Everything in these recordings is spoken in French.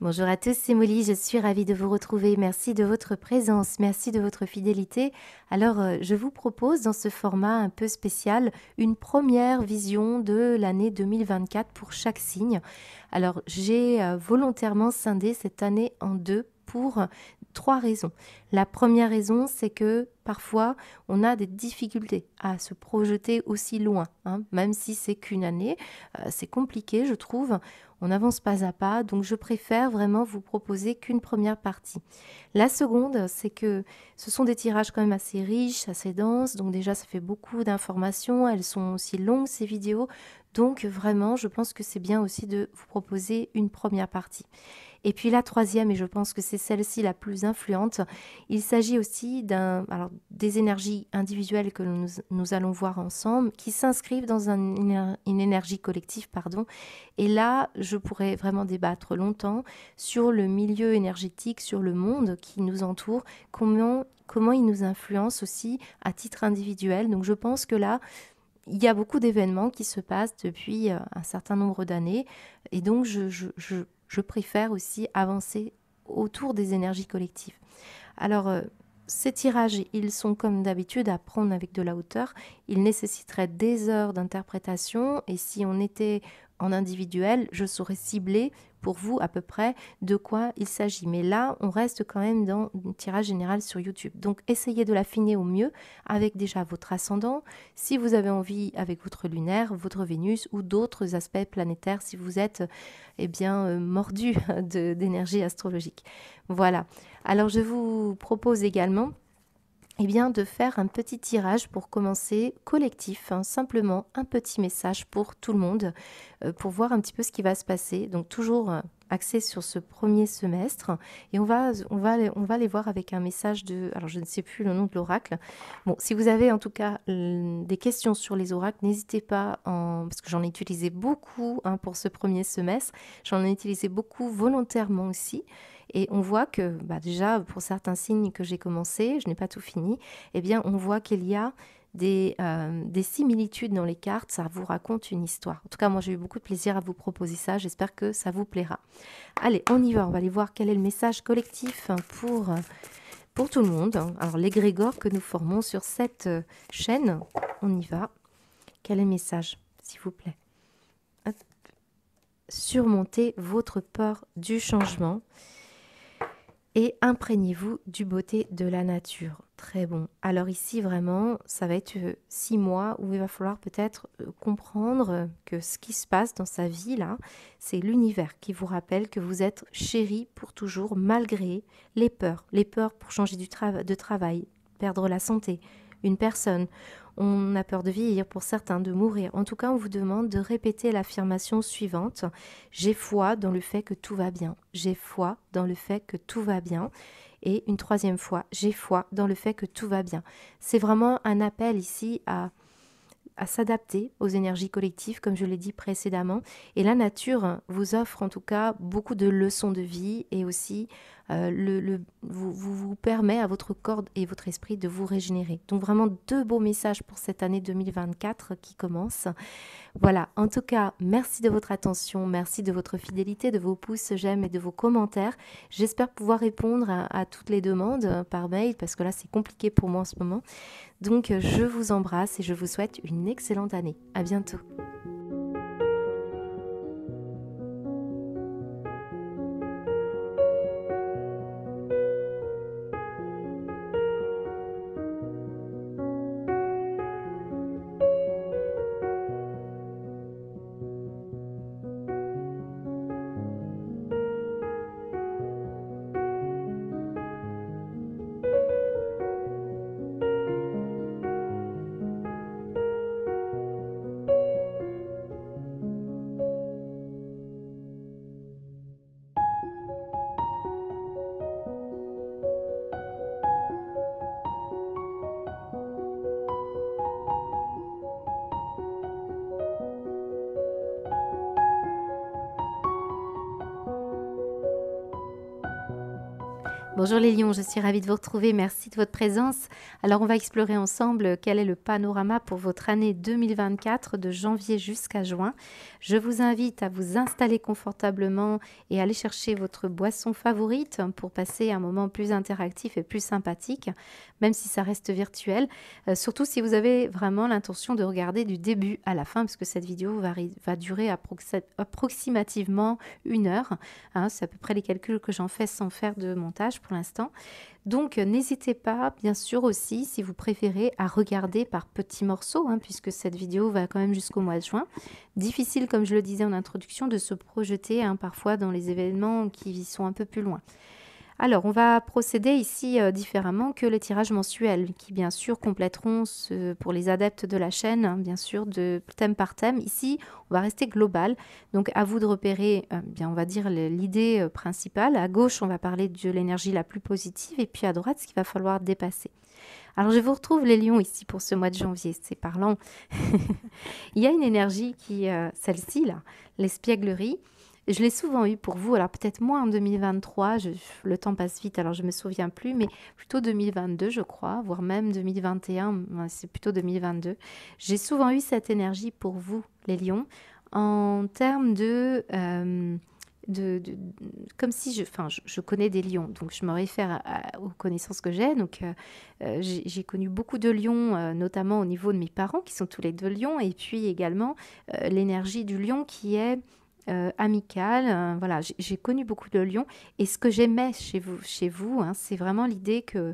Bonjour à tous, c'est Molly, je suis ravie de vous retrouver. Merci de votre présence, merci de votre fidélité. Alors, je vous propose dans ce format un peu spécial une première vision de l'année 2024 pour chaque signe. Alors, j'ai volontairement scindé cette année en deux pour trois raisons. La première raison, c'est que parfois, on a des difficultés à se projeter aussi loin, hein, même si c'est qu'une année. C'est compliqué, je trouve. On avance pas à pas, donc je préfère vraiment vous proposer qu'une première partie. La seconde, c'est que ce sont des tirages quand même assez riches, assez denses, donc déjà ça fait beaucoup d'informations, elles sont aussi longues ces vidéos, donc vraiment je pense que c'est bien aussi de vous proposer une première partie. Et puis la troisième, et je pense que c'est celle-ci la plus influente, il s'agit aussi des énergies individuelles que nous allons voir ensemble, qui s'inscrivent dans une énergie collective, pardon. Et là, je pourrais vraiment débattre longtemps sur le milieu énergétique, sur le monde qui nous entoure, comment il nous influence aussi à titre individuel. Donc je pense que là, il y a beaucoup d'événements qui se passent depuis un certain nombre d'années et donc je préfère aussi avancer autour des énergies collectives. Alors, ces tirages, ils sont comme d'habitude à prendre avec de la hauteur. Ils nécessiteraient des heures d'interprétation et si on était en individuel, je saurais cibler pour vous à peu près de quoi il s'agit. Mais là, on reste quand même dans un tirage général sur YouTube. Donc, essayez de l'affiner au mieux avec déjà votre ascendant, si vous avez envie avec votre lunaire, votre Vénus ou d'autres aspects planétaires si vous êtes mordu d'énergie astrologique. Voilà. Alors, je vous propose également de faire un petit tirage pour commencer collectif, hein, simplement un petit message pour tout le monde, pour voir un petit peu ce qui va se passer. Donc toujours axé sur ce premier semestre et on va les voir avec un message alors je ne sais plus le nom de l'oracle. Bon, si vous avez en tout cas des questions sur les oracles, n'hésitez pas, parce que j'en ai utilisé beaucoup hein, pour ce premier semestre, j'en ai utilisé beaucoup volontairement aussi. Et on voit que déjà, pour certains signes que j'ai commencé, je n'ai pas tout fini, on voit qu'il y a des similitudes dans les cartes, ça vous raconte une histoire. En tout cas, moi, j'ai eu beaucoup de plaisir à vous proposer ça, j'espère que ça vous plaira. Allez, on y va, on va aller voir quel est le message collectif pour tout le monde. Alors, l'égrégore que nous formons sur cette chaîne, on y va. Quel est le message, s'il vous plaît? Hop. Surmontez votre peur du changement. Et imprégnez-vous du beauté de la nature. Très bon. Alors ici, vraiment, ça va être 6 mois où il va falloir peut-être comprendre que ce qui se passe dans sa vie, là, c'est l'univers qui vous rappelle que vous êtes chéri pour toujours, malgré les peurs. Les peurs pour changer de travail, perdre la santé, une personne. On a peur de vieillir, pour certains de mourir. En tout cas, on vous demande de répéter l'affirmation suivante. J'ai foi dans le fait que tout va bien. J'ai foi dans le fait que tout va bien. Et une troisième fois, j'ai foi dans le fait que tout va bien. C'est vraiment un appel ici à s'adapter aux énergies collectives, comme je l'ai dit précédemment. Et la nature vous offre en tout cas beaucoup de leçons de vie et aussi vous permet à votre corps et votre esprit de vous régénérer. Donc vraiment deux beaux messages pour cette année 2024 qui commence. Voilà, en tout cas, merci de votre attention, merci de votre fidélité, de vos pouces, j'aime et de vos commentaires. J'espère pouvoir répondre à toutes les demandes par mail parce que là c'est compliqué pour moi en ce moment. Donc je vous embrasse et je vous souhaite une excellente année. À bientôt. Bonjour les lions, je suis ravie de vous retrouver, merci de votre présence. Alors on va explorer ensemble quel est le panorama pour votre année 2024 de janvier jusqu'à juin. Je vous invite à vous installer confortablement et aller chercher votre boisson favorite pour passer un moment plus interactif et plus sympathique, même si ça reste virtuel. Surtout si vous avez vraiment l'intention de regarder du début à la fin, parce que cette vidéo va durer approximativement 1 heure. Hein, c'est à peu près les calculs que j'en fais sans faire de montage pour l'instant. Donc n'hésitez pas, bien sûr aussi, si vous préférez, à regarder par petits morceaux, hein, puisque cette vidéo va quand même jusqu'au mois de juin. Difficile, comme je le disais en introduction, de se projeter parfois dans les événements qui sont un peu plus loin. Alors, on va procéder ici différemment que les tirages mensuels, qui bien sûr compléteront pour les adeptes de la chaîne, hein, bien sûr, de thème par thème. Ici, on va rester global. Donc, à vous de repérer, bien, on va dire l'idée principale. À gauche, on va parler de l'énergie la plus positive, et puis à droite, ce qu'il va falloir dépasser. Alors, je vous retrouve les lions ici pour ce mois de janvier, c'est parlant. Il y a une énergie qui, celle-ci, là, l'espièglerie. Je l'ai souvent eu pour vous, alors peut-être moins en 2023, le temps passe vite, alors je ne me souviens plus, mais plutôt 2022, je crois, voire même 2021, c'est plutôt 2022. J'ai souvent eu cette énergie pour vous, les lions, en termes comme si je connais des lions, donc je me réfère aux connaissances que j'ai. Donc j'ai connu beaucoup de lions, notamment au niveau de mes parents qui sont tous les deux lions, et puis également l'énergie du lion qui est amicale. Voilà, j'ai connu beaucoup de lions, et ce que j'aimais chez vous, hein, c'est vraiment l'idée que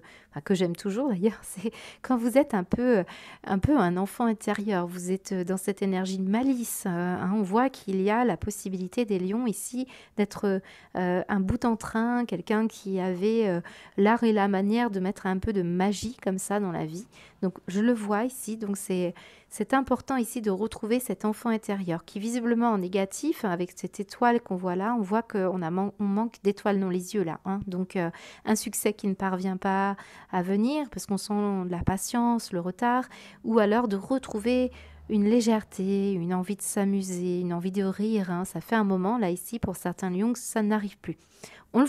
j'aime toujours d'ailleurs, c'est quand vous êtes un peu un enfant intérieur, vous êtes dans cette énergie de malice. Hein, on voit qu'il y a la possibilité des lions ici d'être un bout en train, quelqu'un qui avait l'art et la manière de mettre un peu de magie comme ça dans la vie. Donc je le vois ici, donc c'est important ici de retrouver cet enfant intérieur qui visiblement en négatif, avec cette étoile qu'on voit là, on voit qu'on on manque d'étoiles dans les yeux là. Hein. Donc un succès qui ne parvient pas à venir parce qu'on sent la patience, le retard, ou alors de retrouver une légèreté, une envie de s'amuser, une envie de rire. Hein. Ça fait un moment là ici pour certains lions que ça n'arrive plus. On le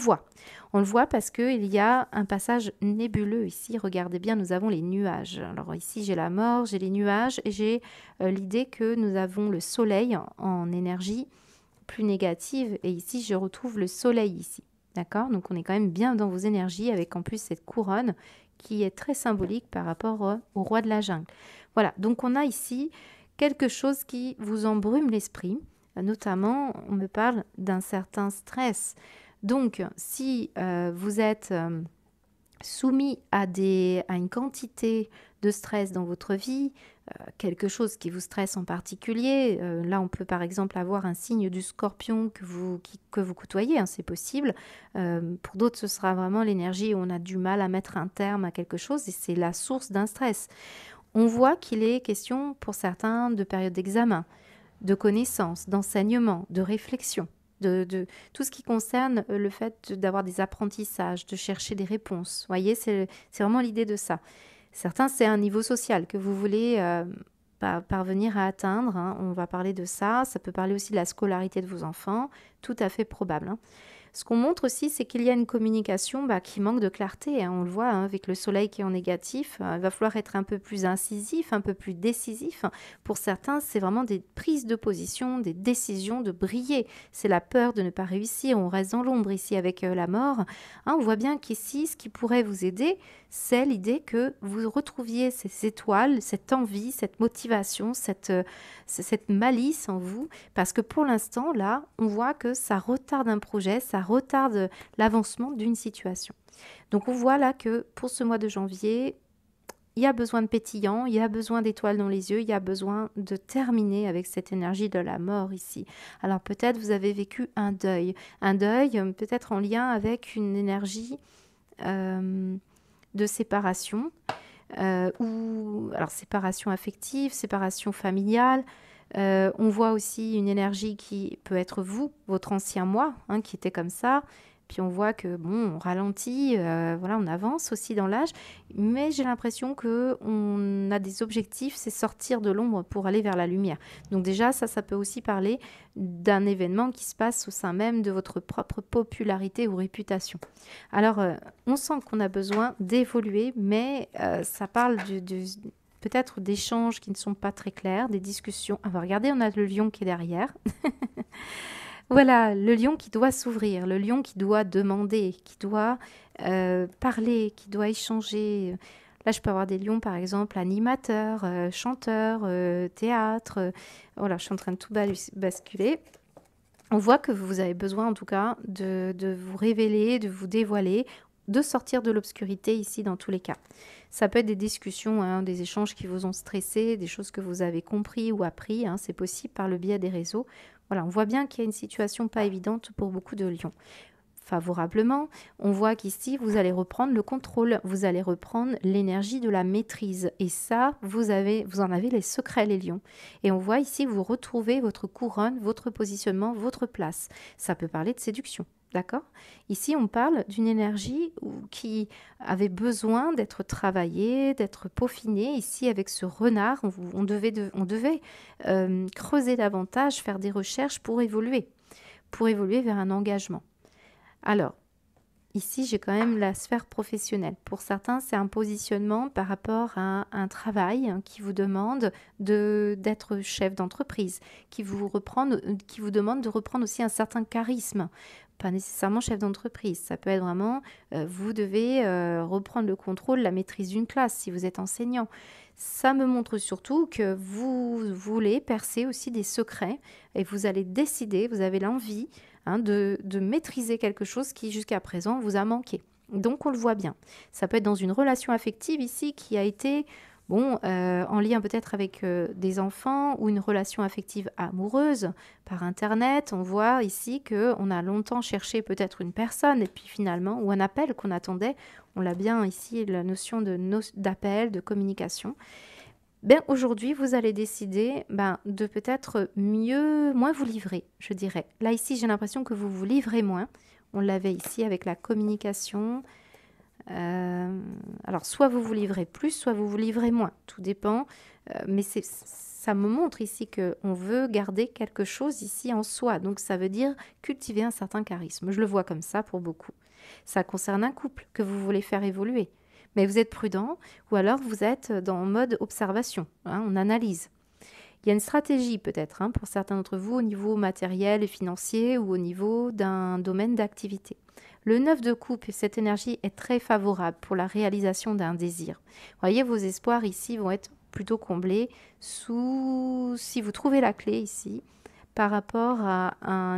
voit parce qu'il y a un passage nébuleux ici. Regardez bien, nous avons les nuages. Alors ici, j'ai la mort, j'ai les nuages, et j'ai l'idée que nous avons le soleil en énergie plus négative. Et ici, je retrouve le soleil ici. D'accord? Donc, on est quand même bien dans vos énergies, avec en plus cette couronne qui est très symbolique par rapport au roi de la jungle. Voilà, donc on a ici quelque chose qui vous embrume l'esprit. Notamment, on me parle d'un certain stress. Donc, si vous êtes soumis à une quantité de stress dans votre vie, quelque chose qui vous stresse en particulier, là on peut par exemple avoir un signe du scorpion que vous côtoyez, hein, c'est possible. Pour d'autres, ce sera vraiment l'énergie où on a du mal à mettre un terme à quelque chose, et c'est la source d'un stress. On voit qu'il est question pour certains de période d'examen, de connaissances, d'enseignement, de réflexion. De tout ce qui concerne le fait d'avoir des apprentissages, de chercher des réponses. Vous voyez, c'est vraiment l'idée de ça. Certains, c'est un niveau social que vous voulez parvenir à atteindre. Hein. On va parler de ça. Ça peut parler aussi de la scolarité de vos enfants. Tout à fait probable. Hein. Ce qu'on montre aussi, c'est qu'il y a une communication qui manque de clarté. Hein. On le voit hein, avec le soleil qui est en négatif. Il va falloir être un peu plus incisif, un peu plus décisif. Pour certains, c'est vraiment des prises de position, des décisions de briller. C'est la peur de ne pas réussir. On reste dans l'ombre ici avec la mort. Hein, on voit bien qu'ici, ce qui pourrait vous aider, c'est l'idée que vous retrouviez ces étoiles, cette envie, cette motivation, cette malice en vous. Parce que pour l'instant, là, on voit que ça retarde un projet, ça retarde l'avancement d'une situation. Donc on voit là que pour ce mois de janvier, il y a besoin de pétillant, il y a besoin d'étoiles dans les yeux, il y a besoin de terminer avec cette énergie de la mort ici. Alors peut-être vous avez vécu un deuil peut-être en lien avec une énergie de séparation, alors séparation affective, séparation familiale. On voit aussi une énergie qui peut être vous, votre ancien moi, hein, qui était comme ça. Puis on voit que bon, on ralentit, voilà, on avance aussi dans l'âge, mais j'ai l'impression que on a des objectifs, c'est sortir de l'ombre pour aller vers la lumière. Donc déjà, ça peut aussi parler d'un événement qui se passe au sein même de votre propre popularité ou réputation. Alors, on sent qu'on a besoin d'évoluer, mais ça parle peut-être d'échanges qui ne sont pas très clairs, des discussions. Ah, bah, regardez, on a le lion qui est derrière. Voilà, le lion qui doit s'ouvrir, le lion qui doit demander, qui doit parler, qui doit échanger. Là, je peux avoir des lions, par exemple, animateurs, chanteurs, théâtre. Voilà, je suis en train de tout basculer. On voit que vous avez besoin, en tout cas, de vous révéler, de vous dévoiler, de sortir de l'obscurité ici, dans tous les cas. Ça peut être des discussions, hein, des échanges qui vous ont stressé, des choses que vous avez compris ou appris. Hein, c'est possible par le biais des réseaux. Voilà, on voit bien qu'il y a une situation pas évidente pour beaucoup de lions. Favorablement, on voit qu'ici, vous allez reprendre le contrôle, vous allez reprendre l'énergie de la maîtrise. Et ça, vous en avez les secrets, les lions. Et on voit ici, vous retrouvez votre couronne, votre positionnement, votre place. Ça peut parler de séduction, d'accord? Ici, on parle d'une énergie qui avait besoin d'être travaillée, d'être peaufinée. Ici, avec ce renard, on devait creuser davantage, faire des recherches pour évoluer vers un engagement. Alors, ici, j'ai quand même la sphère professionnelle. Pour certains, c'est un positionnement par rapport à un travail qui vous demande d'être chef d'entreprise, qui vous demande de reprendre aussi un certain charisme. Pas nécessairement chef d'entreprise. Ça peut être vraiment, vous devez reprendre le contrôle, la maîtrise d'une classe si vous êtes enseignant. Ça me montre surtout que vous voulez percer aussi des secrets et vous allez décider, vous avez l'envie, hein, de maîtriser quelque chose qui jusqu'à présent vous a manqué. Donc on le voit bien. Ça peut être dans une relation affective ici qui a été en lien peut-être avec des enfants ou une relation affective amoureuse par Internet. On voit ici qu'on a longtemps cherché peut-être une personne et puis finalement, ou un appel qu'on attendait, on l'a bien ici, la notion d'appel, de communication. Ben, aujourd'hui, vous allez décider de peut-être moins vous livrer, je dirais. Là, ici, j'ai l'impression que vous vous livrez moins. On l'avait ici avec la communication. Alors, soit vous vous livrez plus, soit vous vous livrez moins. Tout dépend. Mais ça me montre ici qu'on veut garder quelque chose ici en soi. Donc, ça veut dire cultiver un certain charisme. Je le vois comme ça pour beaucoup. Ça concerne un couple que vous voulez faire évoluer. Mais vous êtes prudent ou alors vous êtes dans mode observation, hein, on analyse. Il y a une stratégie peut-être pour certains d'entre vous au niveau matériel et financier ou au niveau d'un domaine d'activité. Le 9 de coupe, cette énergie est très favorable pour la réalisation d'un désir. Vous voyez, vos espoirs ici vont être plutôt comblés si vous trouvez la clé ici, par rapport à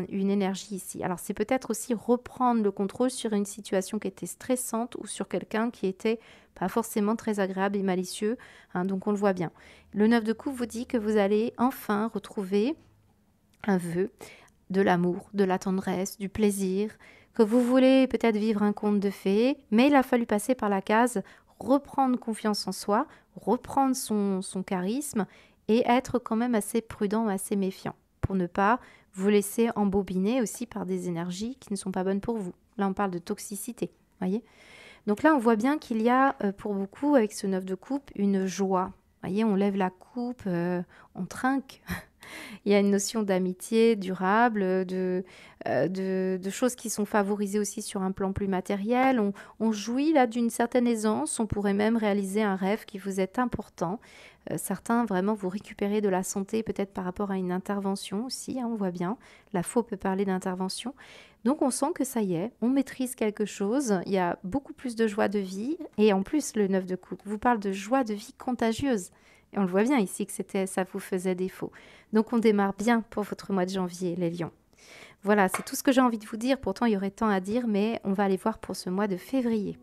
une énergie ici. Alors, c'est peut-être aussi reprendre le contrôle sur une situation qui était stressante ou sur quelqu'un qui était pas forcément très agréable et malicieux. Donc, on le voit bien. Le 9 de coupe vous dit que vous allez enfin retrouver un vœu, de l'amour, de la tendresse, du plaisir, que vous voulez peut-être vivre un conte de fées, mais il a fallu passer par la case reprendre confiance en soi, reprendre son charisme et être quand même assez prudent, assez méfiant, pour ne pas vous laisser embobiner aussi par des énergies qui ne sont pas bonnes pour vous. Là, on parle de toxicité, voyez. Donc là, on voit bien qu'il y a pour beaucoup, avec ce 9 de coupe, une joie. Voyez, on lève la coupe, on trinque. Il y a une notion d'amitié durable, de choses qui sont favorisées aussi sur un plan plus matériel. On jouit là d'une certaine aisance. On pourrait même réaliser un rêve qui vous est important. Certains, vraiment, vous récupérez de la santé peut-être par rapport à une intervention aussi. On voit bien. La faux peut parler d'intervention. Donc, on sent que ça y est, on maîtrise quelque chose. Il y a beaucoup plus de joie de vie. Et en plus, le 9 de coupe vous parle de joie de vie contagieuse. Et on le voit bien ici que ça vous faisait défaut. Donc on démarre bien pour votre mois de janvier, les lions. Voilà, c'est tout ce que j'ai envie de vous dire. Pourtant, il y aurait tant à dire, mais on va aller voir pour ce mois de février.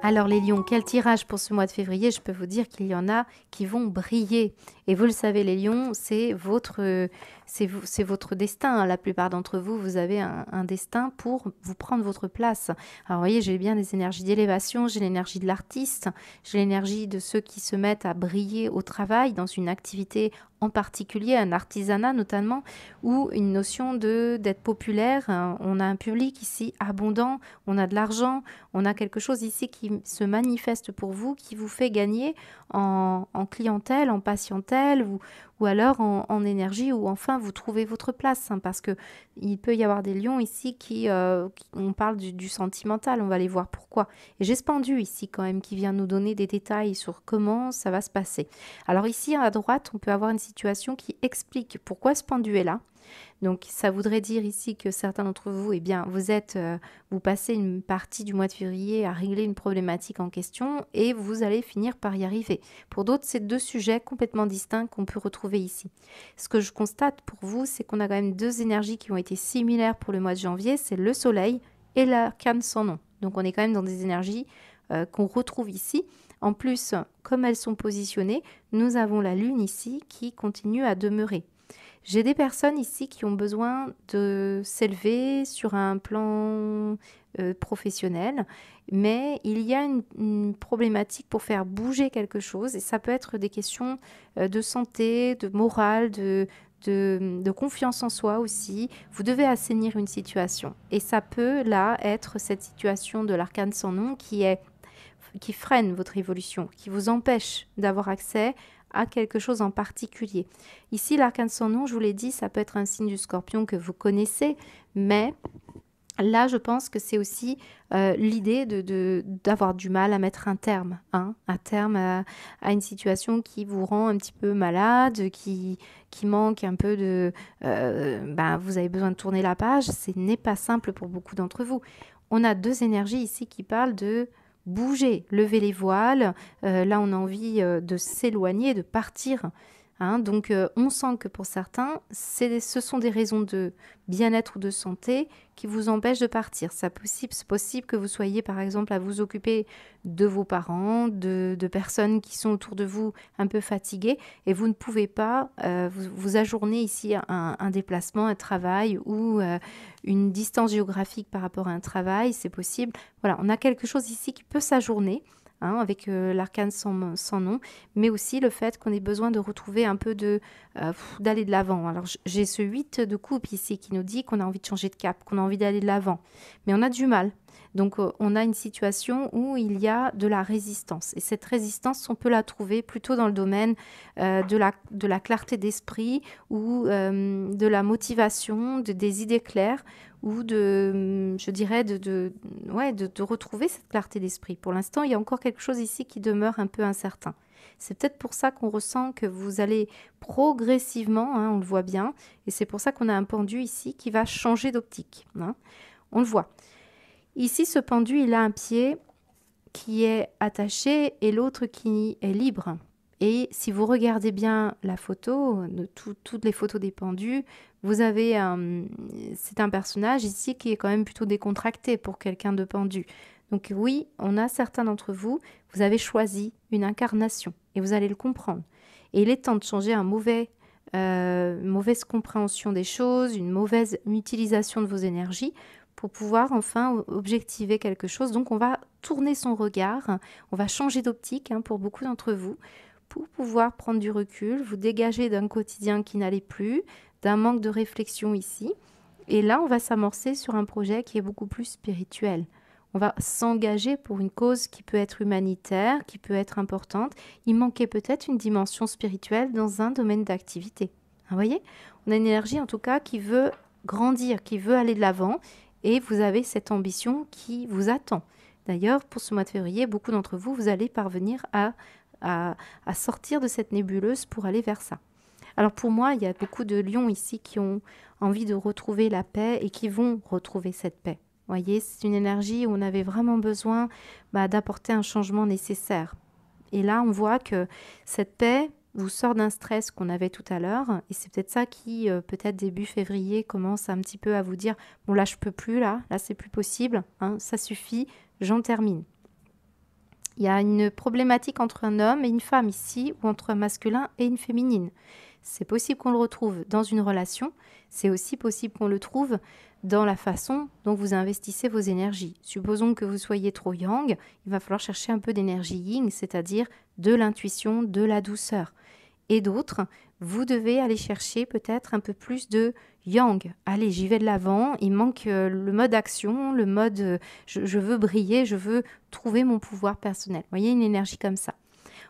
Alors les lions, quel tirage pour ce mois de février? Je peux vous dire qu'il y en a qui vont briller. Et vous le savez, les lions, c'est votre destin, hein. La plupart d'entre vous, vous avez un destin pour vous prendre votre place. Alors vous voyez, j'ai bien des énergies d'élévation, j'ai l'énergie de l'artiste, j'ai l'énergie de ceux qui se mettent à briller au travail, dans une activité en particulier, un artisanat notamment, ou une notion d'être populaire. On a un public ici abondant, on a de l'argent, on a quelque chose ici qui se manifeste pour vous, qui vous fait gagner en clientèle, en patientèle, ou alors en énergie, ou enfin vous trouvez votre place, hein, parce que il peut y avoir des lions ici on parle du sentimental, on va aller voir pourquoi. Et j'ai ce pendu ici quand même qui vient nous donner des détails sur comment ça va se passer. Alors ici à droite, on peut avoir une situation qui explique pourquoi ce pendu est là. Donc ça voudrait dire ici que certains d'entre vous, eh bien, vous passez une partie du mois de février à régler une problématique en question et vous allez finir par y arriver. Pour d'autres, c'est deux sujets complètement distincts qu'on peut retrouver ici. Ce que je constate pour vous, c'est qu'on a quand même deux énergies qui ont été similaires pour le mois de janvier, c'est le soleil et l'arcane sans nom. Donc on est quand même dans des énergies qu'on retrouve ici. En plus, comme elles sont positionnées, nous avons la lune ici qui continue à demeurer. J'ai des personnes ici qui ont besoin de s'élever sur un plan professionnel, mais il y a une problématique pour faire bouger quelque chose et ça peut être des questions de santé, de morale, de confiance en soi aussi. Vous devez assainir une situation et ça peut là être cette situation de l'arcane sans nom qui freine votre évolution, qui vous empêche d'avoir accès à quelque chose en particulier. Ici, l'arcane sans nom, je vous l'ai dit, ça peut être un signe du scorpion que vous connaissez, mais là, je pense que c'est aussi l'idée d'avoir du mal à mettre un terme, hein, un terme à une situation qui vous rend un petit peu malade, qui manque un peu vous avez besoin de tourner la page, ce n'est pas simple pour beaucoup d'entre vous. On a deux énergies ici qui parlent de bouger, lever les voiles. Là, on a envie de s'éloigner, de partir. Hein. Donc, on sent que pour certains, ce sont des raisons de bien-être ou de santé qui vous empêchent de partir. C'est possible que vous soyez, par exemple, à vous occuper de vos parents, de personnes qui sont autour de vous un peu fatiguées, et vous ne pouvez pas vous ajourner ici un déplacement, un travail ou une distance géographique par rapport à un travail, c'est possible. Voilà, on a quelque chose ici qui peut s'ajourner. Hein, avec l'arcane sans nom, mais aussi le fait qu'on ait besoin de retrouver un peu d'aller de l'avant. Alors j'ai ce 8 de coupe ici qui nous dit qu'on a envie de changer de cap, qu'on a envie d'aller de l'avant, mais on a du mal. Donc on a une situation où il y a de la résistance. Et cette résistance, on peut la trouver plutôt dans le domaine de la clarté d'esprit ou de la motivation, des idées claires ou je dirais, de retrouver cette clarté d'esprit. Pour l'instant, il y a encore quelque chose ici qui demeure un peu incertain. C'est peut-être pour ça qu'on ressent que vous allez progressivement, hein, on le voit bien, et c'est pour ça qu'on a un pendu ici qui va changer d'optique. Hein. On le voit. Ici, ce pendu, il a un pied qui est attaché et l'autre qui est libre. Et si vous regardez bien la photo, toutes les photos des pendus, vous avez c'est un personnage ici qui est quand même plutôt décontracté pour quelqu'un de pendu. Donc oui, on a certains d'entre vous, vous avez choisi une incarnation et vous allez le comprendre. Et il est temps de changer une mauvaise compréhension des choses, une mauvaise utilisation de vos énergies pour pouvoir enfin objectiver quelque chose. Donc on va tourner son regard, on va changer d'optique hein, pour beaucoup d'entre vous, pour pouvoir prendre du recul, vous dégager d'un quotidien qui n'allait plus, d'un manque de réflexion ici. Et là, on va s'amorcer sur un projet qui est beaucoup plus spirituel. On va s'engager pour une cause qui peut être humanitaire, qui peut être importante. Il manquait peut-être une dimension spirituelle dans un domaine d'activité. Vous voyez, on a une énergie en tout cas qui veut grandir, qui veut aller de l'avant. Et vous avez cette ambition qui vous attend. D'ailleurs, pour ce mois de février, beaucoup d'entre vous, vous allez parvenir à sortir de cette nébuleuse pour aller vers ça. Alors pour moi, il y a beaucoup de lions ici qui ont envie de retrouver la paix et qui vont retrouver cette paix. Vous voyez, c'est une énergie où on avait vraiment besoin d'apporter un changement nécessaire. Et là, on voit que cette paix vous sort d'un stress qu'on avait tout à l'heure. Et c'est peut-être ça qui, peut-être début février, commence un petit peu à vous dire « Bon, là, je peux plus, là c'est plus possible, hein, ça suffit, j'en termine ». Il y a une problématique entre un homme et une femme ici, ou entre un masculin et une féminine. C'est possible qu'on le retrouve dans une relation, c'est aussi possible qu'on le trouve dans la façon dont vous investissez vos énergies. Supposons que vous soyez trop yang, il va falloir chercher un peu d'énergie yin, c'est-à-dire de l'intuition, de la douceur. Et d'autres, vous devez aller chercher peut-être un peu plus de yang. Allez, j'y vais de l'avant, il manque le mode action, le mode je veux briller, je veux trouver mon pouvoir personnel. Vous voyez, une énergie comme ça.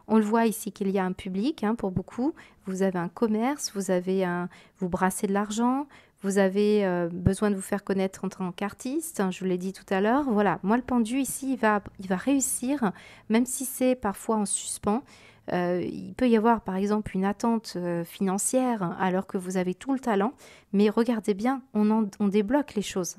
On le voit ici qu'il y a un public pour beaucoup. Vous avez un commerce, vous brassez de l'argent, vous avez besoin de vous faire connaître en tant qu'artiste, je vous l'ai dit tout à l'heure. Voilà, moi le pendu ici, il va réussir, même si c'est parfois en suspens. Il peut y avoir par exemple une attente financière alors que vous avez tout le talent, mais regardez bien, on débloque les choses.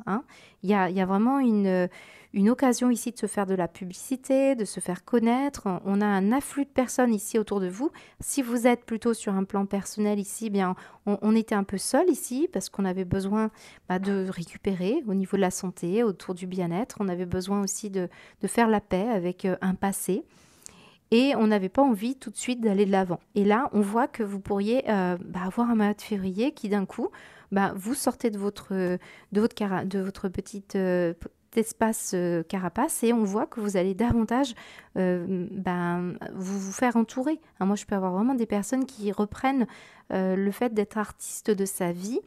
Il y a vraiment une occasion ici de se faire de la publicité, de se faire connaître. On a un afflux de personnes ici autour de vous. Si vous êtes plutôt sur un plan personnel ici, bien, on était un peu seul ici parce qu'on avait besoin de récupérer au niveau de la santé, autour du bien-être. On avait besoin aussi de faire la paix avec un passé. Et on n'avait pas envie tout de suite d'aller de l'avant. Et là, on voit que vous pourriez avoir un mois de février qui d'un coup, vous sortez de votre petite espace carapace et on voit que vous allez davantage vous faire entourer. Moi, je peux avoir vraiment des personnes qui reprennent le fait d'être artiste de sa vie,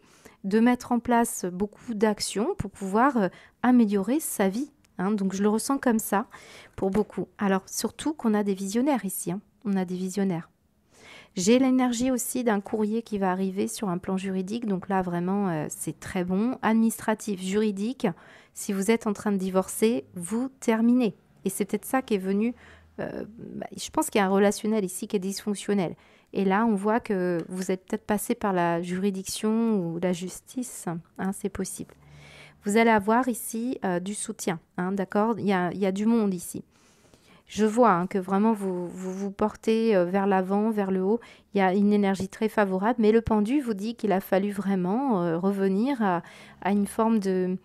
de mettre en place beaucoup d'actions pour pouvoir améliorer sa vie. Donc je le ressens comme ça pour beaucoup. Alors surtout qu'on a des visionnaires ici, on a des visionnaires. J'ai l'énergie aussi d'un courrier qui va arriver sur un plan juridique, donc là vraiment c'est très bon. Administratif, juridique, si vous êtes en train de divorcer, vous terminez. Et c'est peut-être ça qui est venu, je pense qu'il y a un relationnel ici qui est dysfonctionnel. Et là on voit que vous êtes peut-être passé par la juridiction ou la justice, c'est possible. Vous allez avoir ici du soutien, d'accord? Il y a du monde ici. Je vois que vraiment vous portez vers l'avant, vers le haut. Il y a une énergie très favorable, mais le pendu vous dit qu'il a fallu vraiment revenir à une forme de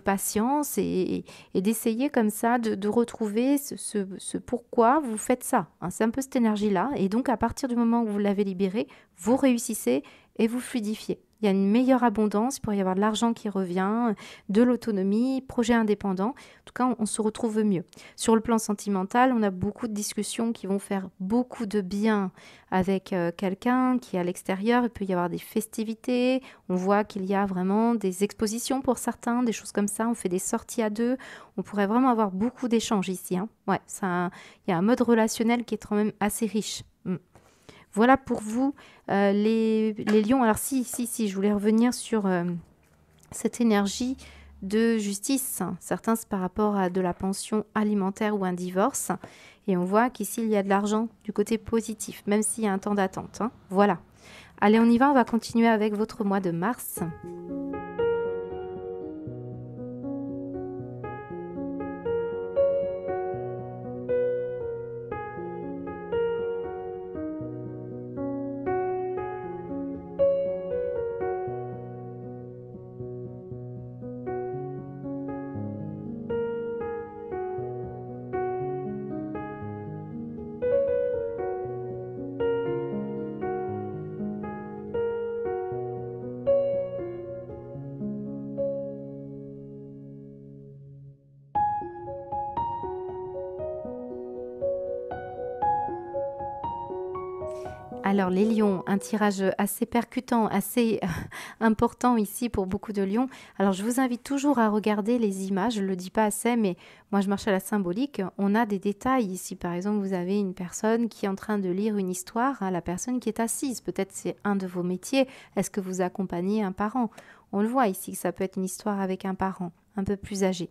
patience et d'essayer comme ça de retrouver ce pourquoi vous faites ça. C'est un peu cette énergie-là. Et donc, à partir du moment où vous l'avez libéré, vous réussissez et vous fluidifiez. Il y a une meilleure abondance, il pourrait y avoir de l'argent qui revient, de l'autonomie, projet indépendant. En tout cas, on se retrouve mieux. Sur le plan sentimental, on a beaucoup de discussions qui vont faire beaucoup de bien avec quelqu'un qui est à l'extérieur. Il peut y avoir des festivités. On voit qu'il y a vraiment des expositions pour certains, des choses comme ça. On fait des sorties à deux. On pourrait vraiment avoir beaucoup d'échanges ici. Ouais, il y a un mode relationnel qui est quand même assez riche. Voilà pour vous, les lions. Alors si, je voulais revenir sur cette énergie de justice. Certains, c'est par rapport à de la pension alimentaire ou un divorce. Et on voit qu'ici, il y a de l'argent du côté positif, même s'il y a un temps d'attente. Voilà. Allez, on y va. On va continuer avec votre mois de mars. Alors les lions, un tirage assez percutant, assez important ici pour beaucoup de lions. Alors je vous invite toujours à regarder les images, je ne le dis pas assez, mais moi je marche à la symbolique. On a des détails ici, par exemple vous avez une personne qui est en train de lire une histoire, la personne qui est assise, peut-être c'est un de vos métiers, est-ce que vous accompagnez un parent? On le voit ici que ça peut être une histoire avec un parent un peu plus âgé.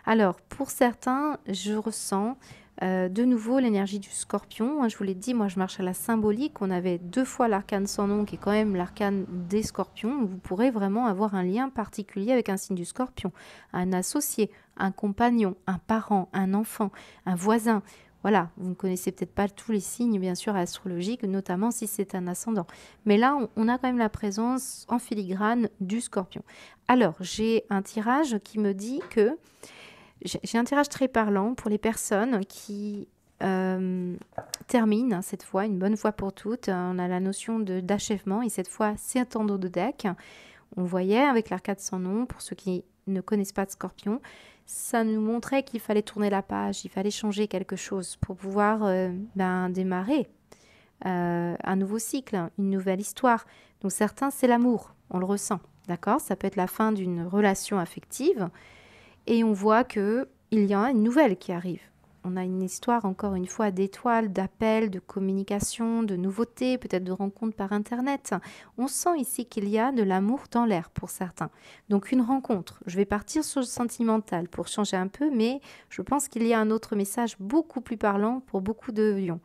Alors pour certains, je ressens de nouveau l'énergie du scorpion. Je vous l'ai dit, moi je marche à la symbolique. On avait 2 fois l'arcane sans nom qui est quand même l'arcane des scorpions. Vous pourrez vraiment avoir un lien particulier avec un signe du scorpion. Un associé, un compagnon, un parent, un enfant, un voisin. Voilà, vous ne connaissez peut-être pas tous les signes bien sûr astrologiques, notamment si c'est un ascendant. Mais là, on a quand même la présence en filigrane du scorpion. Alors, j'ai un tirage qui me dit que J'ai un tirage très parlant pour les personnes qui terminent cette fois, une bonne fois pour toutes. On a la notion d'achèvement et cette fois, c'est en dos de deck. On voyait avec l'arcade sans nom, pour ceux qui ne connaissent pas de Scorpion, ça nous montrait qu'il fallait tourner la page, il fallait changer quelque chose pour pouvoir démarrer un nouveau cycle, une nouvelle histoire. Donc certains, c'est l'amour, on le ressent, d'accord? Ça peut être la fin d'une relation affective et on voit que il y a une nouvelle qui arrive. On a une histoire, encore une fois, d'étoiles, d'appels, de communication, de nouveautés, peut-être de rencontres par Internet. On sent ici qu'il y a de l'amour dans l'air pour certains. Donc une rencontre. Je vais partir sur le sentimental pour changer un peu, mais je pense qu'il y a un autre message beaucoup plus parlant pour beaucoup de lions.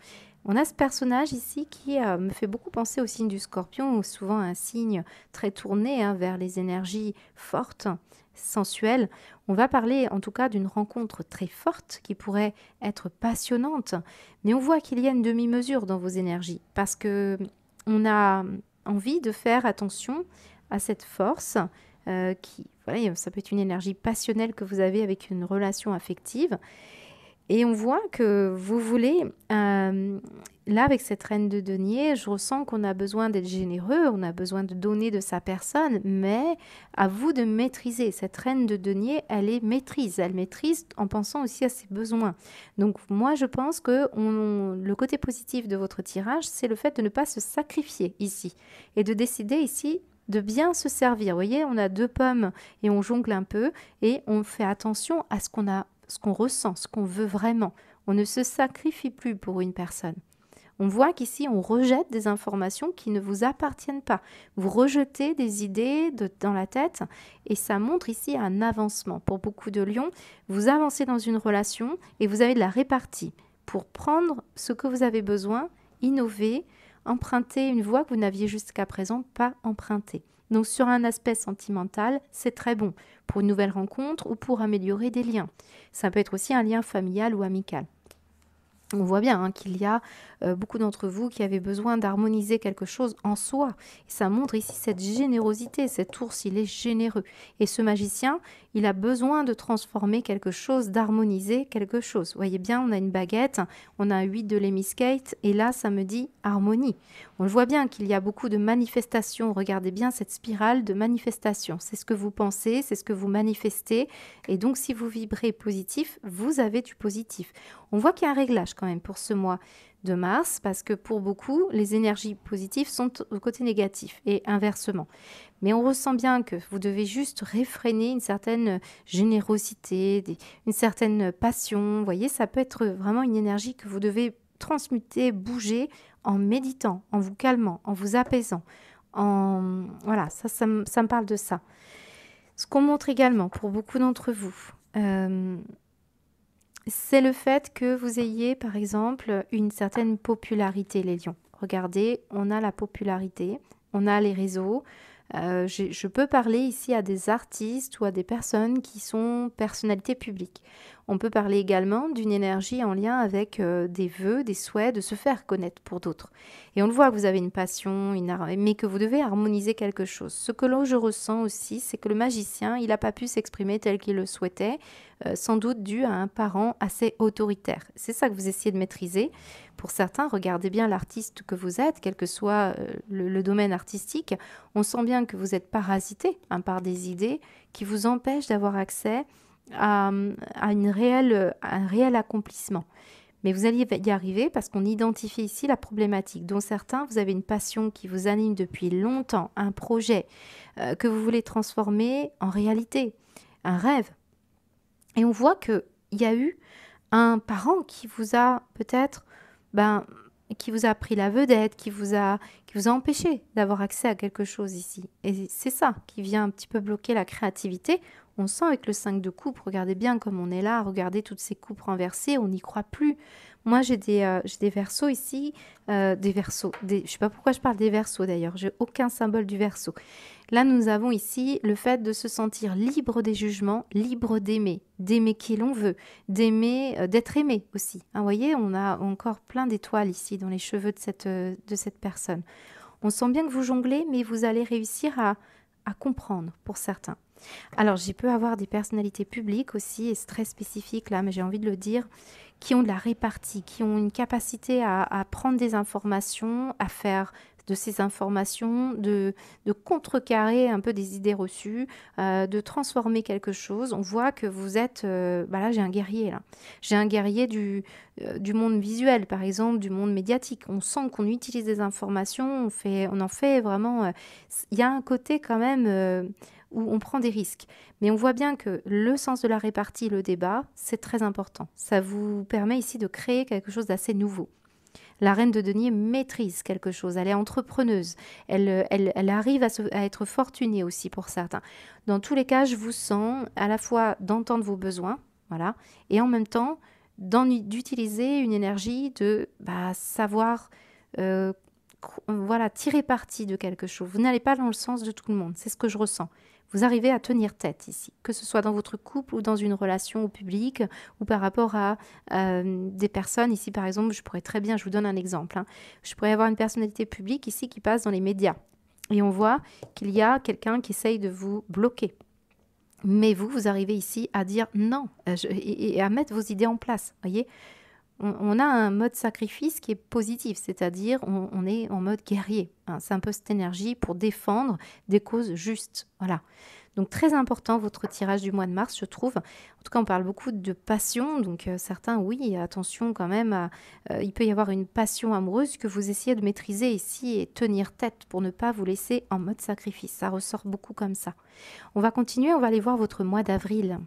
On a ce personnage ici qui me fait beaucoup penser au signe du Scorpion, ou souvent un signe très tourné vers les énergies fortes, sensuelles. On va parler en tout cas d'une rencontre très forte qui pourrait être passionnante, mais on voit qu'il y a une demi-mesure dans vos énergies parce que on a envie de faire attention à cette force voilà, ça peut être une énergie passionnelle que vous avez avec une relation affective. Et on voit que vous voulez, là avec cette reine de denier, je ressens qu'on a besoin d'être généreux, on a besoin de donner de sa personne, mais à vous de maîtriser. Cette reine de denier, elle maîtrise en pensant aussi à ses besoins. Donc moi je pense que le côté positif de votre tirage, c'est le fait de ne pas se sacrifier ici et de décider ici de bien se servir. Vous voyez, on a 2 pommes et on jongle un peu et on fait attention à ce qu'on ressent, ce qu'on veut vraiment. On ne se sacrifie plus pour une personne. On voit qu'ici, on rejette des informations qui ne vous appartiennent pas. Vous rejetez des idées dans la tête et ça montre ici un avancement. Pour beaucoup de lions, vous avancez dans une relation et vous avez de la répartie pour prendre ce que vous avez besoin, innover, emprunter une voie que vous n'aviez jusqu'à présent pas empruntée. Donc sur un aspect sentimental, c'est très bon pour une nouvelle rencontre ou pour améliorer des liens. Ça peut être aussi un lien familial ou amical. On voit bien qu'il y a beaucoup d'entre vous qui avez besoin d'harmoniser quelque chose en soi. Et ça montre ici cette générosité. Cet ours, il est généreux. Et ce magicien, il a besoin de transformer quelque chose, d'harmoniser quelque chose. Vous voyez bien, on a une baguette, on a un 8 de l'hémiscate, et là, ça me dit harmonie. On le voit bien qu'il y a beaucoup de manifestations. Regardez bien cette spirale de manifestation. C'est ce que vous pensez, c'est ce que vous manifestez. Et donc, si vous vibrez positif, vous avez du positif. On voit qu'il y a un réglage quand même pour ce mois de mars, parce que pour beaucoup, les énergies positives sont au côté négatif et inversement. Mais on ressent bien que vous devez juste réfréner une certaine générosité, une certaine passion. Vous voyez, ça peut être vraiment une énergie que vous devez transmuter, bouger en méditant, en vous calmant, en vous apaisant. Voilà, ça me parle de ça. Ce qu'on montre également pour beaucoup d'entre vous, c'est le fait que vous ayez, par exemple, une certaine popularité, les lions. Regardez, on a la popularité, on a les réseaux. Je peux parler ici à des artistes ou à des personnes qui sont personnalités publiques. On peut parler également d'une énergie en lien avec des vœux, des souhaits de se faire connaître pour d'autres. Et on le voit que vous avez une passion, mais que vous devez harmoniser quelque chose. Ce que je ressens aussi, c'est que le magicien, il n'a pas pu s'exprimer tel qu'il le souhaitait, sans doute dû à un parent assez autoritaire. C'est ça que vous essayez de maîtriser. Pour certains, regardez bien l'artiste que vous êtes, quel que soit le domaine artistique. On sent bien que vous êtes parasité par des idées qui vous empêchent d'avoir accès à un réel accomplissement. Mais vous allez y arriver parce qu'on identifie ici la problématique. Dont certains, vous avez une passion qui vous anime depuis longtemps, un projet que vous voulez transformer en réalité, un rêve. Et on voit qu'il y a eu un parent qui vous a peut-être qui vous a pris la vedette, qui vous a empêché d'avoir accès à quelque chose ici. Et c'est ça qui vient un petit peu bloquer la créativité. On sent avec le 5 de coupe, regardez bien comme on est là, regardez toutes ces coupes renversées, on n'y croit plus. Moi, j'ai des verseaux ici, des verseaux. Je ne sais pas pourquoi je parle des verseaux d'ailleurs, j'ai aucun symbole du verseau. Là, nous avons ici le fait de se sentir libre des jugements, libre d'aimer qui l'on veut, d'être aimé aussi. Vous voyez, on a encore plein d'étoiles ici dans les cheveux de cette personne. On sent bien que vous jonglez, mais vous allez réussir à comprendre pour certains. Alors, j'ai pu avoir des personnalités publiques aussi, et c'est très spécifique là, mais j'ai envie de le dire, qui ont de la répartie, qui ont une capacité à prendre des informations, à faire de ces informations, de contrecarrer un peu des idées reçues, de transformer quelque chose. On voit que vous êtes, bah là j'ai un guerrier là. J'ai un guerrier du monde visuel, par exemple, du monde médiatique. On sent qu'on utilise des informations, on en fait vraiment... Il y a un côté quand même où on prend des risques. Mais on voit bien que le sens de la répartie, le débat, c'est très important. Ça vous permet ici de créer quelque chose d'assez nouveau. La reine de denier maîtrise quelque chose, elle est entrepreneuse, elle arrive à être fortunée aussi pour certains. Dans tous les cas, je vous sens à la fois d'entendre vos besoins, voilà, et en même temps d'utiliser une énergie de savoir voilà, tirer parti de quelque chose. Vous n'allez pas dans le sens de tout le monde, c'est ce que je ressens. Vous arrivez à tenir tête ici, que ce soit dans votre couple ou dans une relation au public ou par rapport à des personnes. Ici, par exemple, je pourrais très bien, je vous donne un exemple, hein. Je pourrais avoir une personnalité publique ici qui passe dans les médias. Et on voit qu'il y a quelqu'un qui essaye de vous bloquer. Mais vous arrivez ici à dire non et à mettre vos idées en place. Voyez, on a un mode sacrifice qui est positif, c'est-à-dire on est en mode guerrier, hein. C'est un peu cette énergie pour défendre des causes justes. Voilà. Donc très important votre tirage du mois de mars, je trouve. En tout cas, on parle beaucoup de passion, donc certains, oui, attention quand même, il peut y avoir une passion amoureuse que vous essayez de maîtriser ici et tenir tête pour ne pas vous laisser en mode sacrifice. Ça ressort beaucoup comme ça. On va continuer, on va aller voir votre mois d'avril.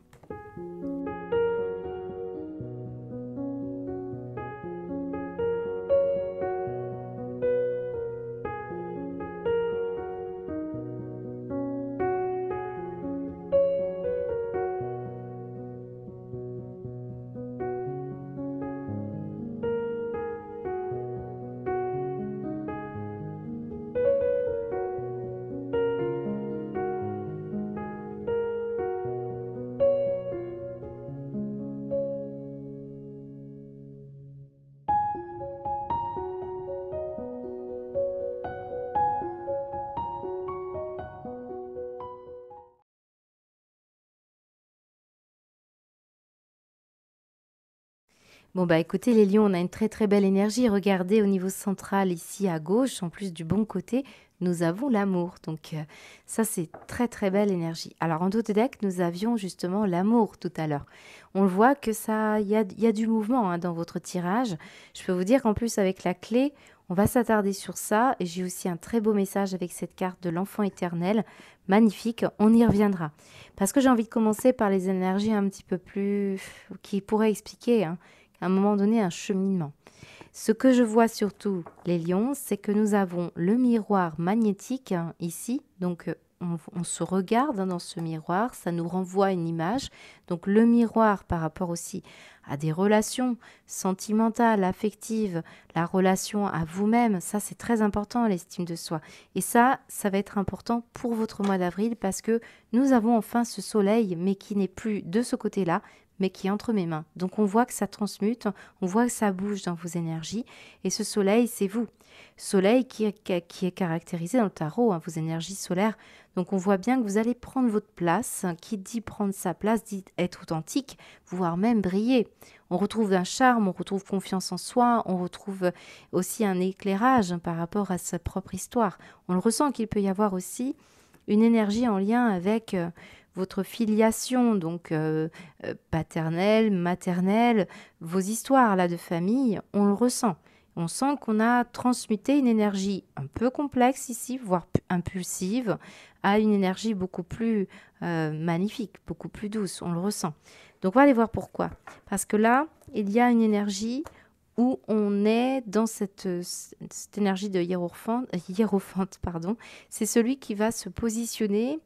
Bon, bah écoutez, les lions, on a une très très belle énergie. Regardez au niveau central, ici à gauche, en plus du bon côté, nous avons l'amour. Donc ça, c'est très très belle énergie. Alors en dos de deck, nous avions justement l'amour tout à l'heure. On le voit que ça, il y a du mouvement, hein, dans votre tirage. Je peux vous dire qu'en plus avec la clé, on va s'attarder sur ça. Et j'ai aussi un très beau message avec cette carte de l'enfant éternel. Magnifique, on y reviendra. Parce que j'ai envie de commencer par les énergies un petit peu plus... qui pourraient expliquer, hein, à un moment donné un cheminement. Ce que je vois surtout, les lions, c'est que nous avons le miroir magnétique, hein, ici. Donc, on se regarde, hein, dans ce miroir, ça nous renvoie une image. Donc, le miroir par rapport aussi à des relations sentimentales, affectives, la relation à vous-même, ça c'est très important, l'estime de soi. Et ça va être important pour votre mois d'avril parce que nous avons enfin ce soleil, mais qui n'est plus de ce côté-là, mais qui est entre mes mains. Donc on voit que ça transmute, on voit que ça bouge dans vos énergies. Et ce soleil, c'est vous. Soleil qui est caractérisé dans le tarot, hein, vos énergies solaires. Donc on voit bien que vous allez prendre votre place. Qui dit prendre sa place dit être authentique, voire même briller. On retrouve un charme, on retrouve confiance en soi, on retrouve aussi un éclairage, hein, par rapport à sa propre histoire. On le ressent qu'il peut y avoir aussi une énergie en lien avec... votre filiation, donc paternelle, maternelle, vos histoires là de famille, on le ressent. On sent qu'on a transmuté une énergie un peu complexe ici, voire impulsive, à une énergie beaucoup plus magnifique, beaucoup plus douce, on le ressent. Donc on va aller voir pourquoi. Parce que là, il y a une énergie où on est dans cette énergie de hiérophante, pardon. C'est celui qui va se positionner,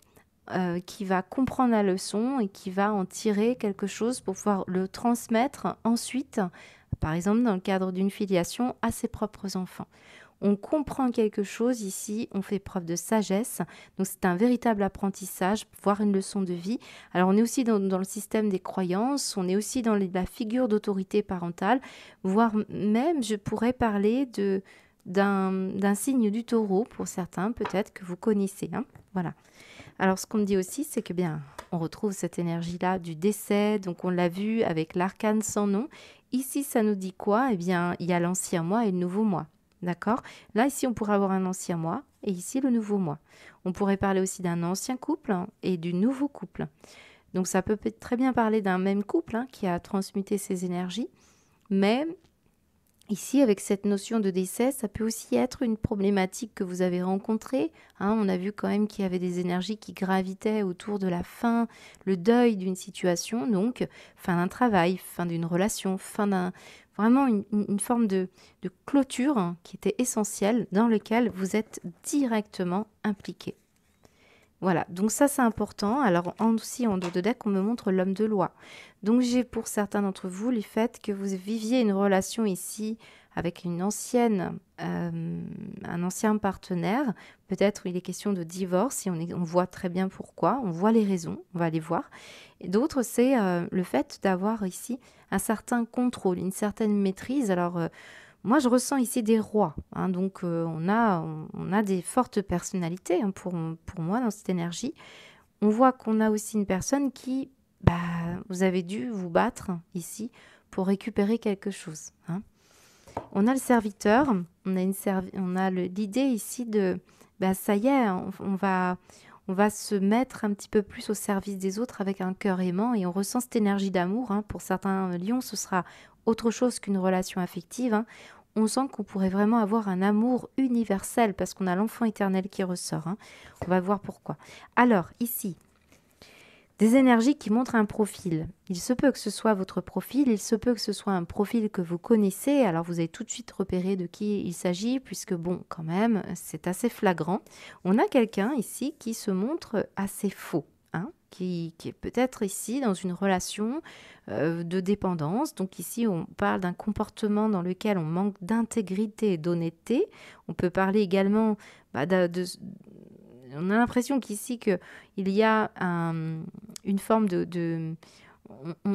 qui va comprendre la leçon et qui va en tirer quelque chose pour pouvoir le transmettre ensuite, par exemple dans le cadre d'une filiation, à ses propres enfants. On comprend quelque chose ici, on fait preuve de sagesse, donc c'est un véritable apprentissage, voire une leçon de vie. Alors on est aussi dans le système des croyances, on est aussi dans la figure d'autorité parentale, voire même je pourrais parler d'un signe du taureau pour certains, peut-être que vous connaissez, hein, voilà. Alors, ce qu'on me dit aussi, c'est que bien, on retrouve cette énergie-là du décès. Donc, on l'a vu avec l'arcane sans nom. Ici, ça nous dit quoi? Eh bien, il y a l'ancien moi et le nouveau moi. D'accord? Là, ici, on pourrait avoir un ancien moi et ici, le nouveau moi. On pourrait parler aussi d'un ancien couple et du nouveau couple. Donc, ça peut très bien parler d'un même couple qui a transmuté ses énergies. Mais ici, avec cette notion de décès, ça peut aussi être une problématique que vous avez rencontrée. On a vu quand même qu'il y avait des énergies qui gravitaient autour de la fin, le deuil d'une situation, donc fin d'un travail, fin d'une relation, fin d'un... Vraiment une forme de clôture qui était essentielle, dans lequel vous êtes directement impliqué. Voilà, donc ça c'est important. Alors aussi en dos de deck, on me montre l'homme de loi. Donc j'ai pour certains d'entre vous le fait que vous viviez une relation ici avec un ancien partenaire. Peut-être il est question de divorce et on voit très bien pourquoi, on voit les raisons, on va les voir. Et d'autres, c'est le fait d'avoir ici un certain contrôle, une certaine maîtrise. Alors moi, je ressens ici des rois, donc on a des fortes personnalités pour moi dans cette énergie. On voit qu'on a aussi une personne qui, vous avez dû vous battre ici pour récupérer quelque chose. On a le serviteur, on a l'idée ici de, ça y est, on va se mettre un petit peu plus au service des autres avec un cœur aimant et on ressent cette énergie d'amour. Pour certains lions, ce sera autre chose qu'une relation affective. On sent qu'on pourrait vraiment avoir un amour universel parce qu'on a l'enfant éternel qui ressort. On va voir pourquoi. Alors, ici, des énergies qui montrent un profil. Il se peut que ce soit votre profil, il se peut que ce soit un profil que vous connaissez. Alors, vous avez tout de suite repéré de qui il s'agit puisque, bon, quand même, c'est assez flagrant. On a quelqu'un ici qui se montre assez faux. Qui est peut-être ici dans une relation de dépendance. Donc ici, on parle d'un comportement dans lequel on manque d'intégrité et d'honnêteté. On peut parler également on a l'impression qu'ici il y a une forme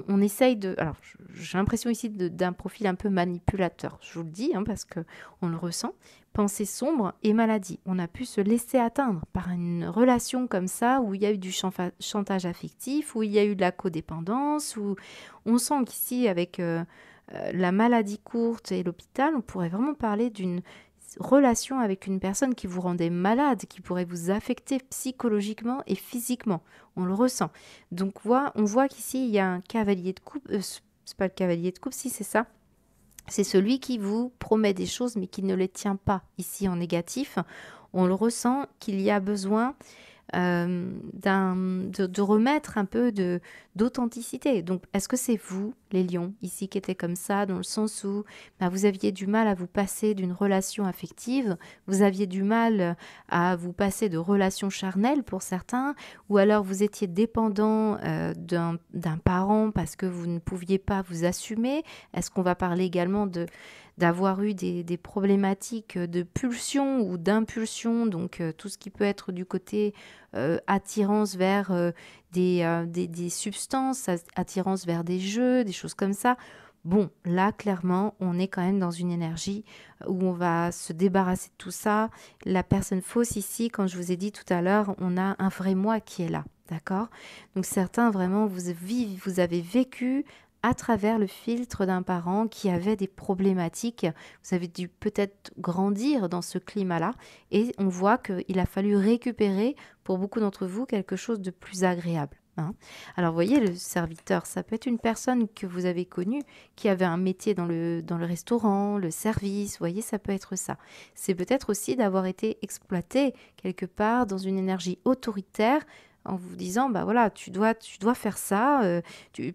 on essaye de... Alors, j'ai l'impression ici d'un profil un peu manipulateur. Je vous le dis, parce qu'on le ressent. Pensée sombre et maladie. On a pu se laisser atteindre par une relation comme ça, où il y a eu du chantage affectif, où il y a eu de la codépendance, où on sent qu'ici, avec la maladie courte et l'hôpital, on pourrait vraiment parler d'une relation avec une personne qui vous rendait malade, qui pourrait vous affecter psychologiquement et physiquement. On le ressent. Donc on voit qu'ici, il y a un cavalier de coupe. C'est pas le cavalier de coupe, si c'est ça. C'est celui qui vous promet des choses, mais qui ne les tient pas. Ici, en négatif, on le ressent qu'il y a besoin de remettre un peu d'authenticité. Donc, est-ce que c'est vous, les lions, ici, qui étaient comme ça, dans le sens où vous aviez du mal à vous passer d'une relation affective, vous aviez du mal à vous passer de relations charnelles pour certains, ou alors vous étiez dépendant d'un parent parce que vous ne pouviez pas vous assumer? Est-ce qu'on va parler également d'avoir eu des problématiques de pulsion ou d'impulsion, donc tout ce qui peut être du côté attirance vers des substances, attirance vers des jeux, des choses comme ça. Bon, là, clairement, on est quand même dans une énergie où on va se débarrasser de tout ça. La personne fausse ici, quand je vous ai dit tout à l'heure, on a un vrai moi qui est là, d'accord? Donc certains, vraiment, vous avez vécu à travers le filtre d'un parent qui avait des problématiques. Vous avez dû peut-être grandir dans ce climat-là et on voit qu'il a fallu récupérer pour beaucoup d'entre vous quelque chose de plus agréable. Alors, vous voyez, le serviteur, ça peut être une personne que vous avez connue qui avait un métier dans le restaurant, le service. Vous voyez, ça peut être ça. C'est peut-être aussi d'avoir été exploité quelque part dans une énergie autoritaire en vous disant, voilà, tu dois faire ça,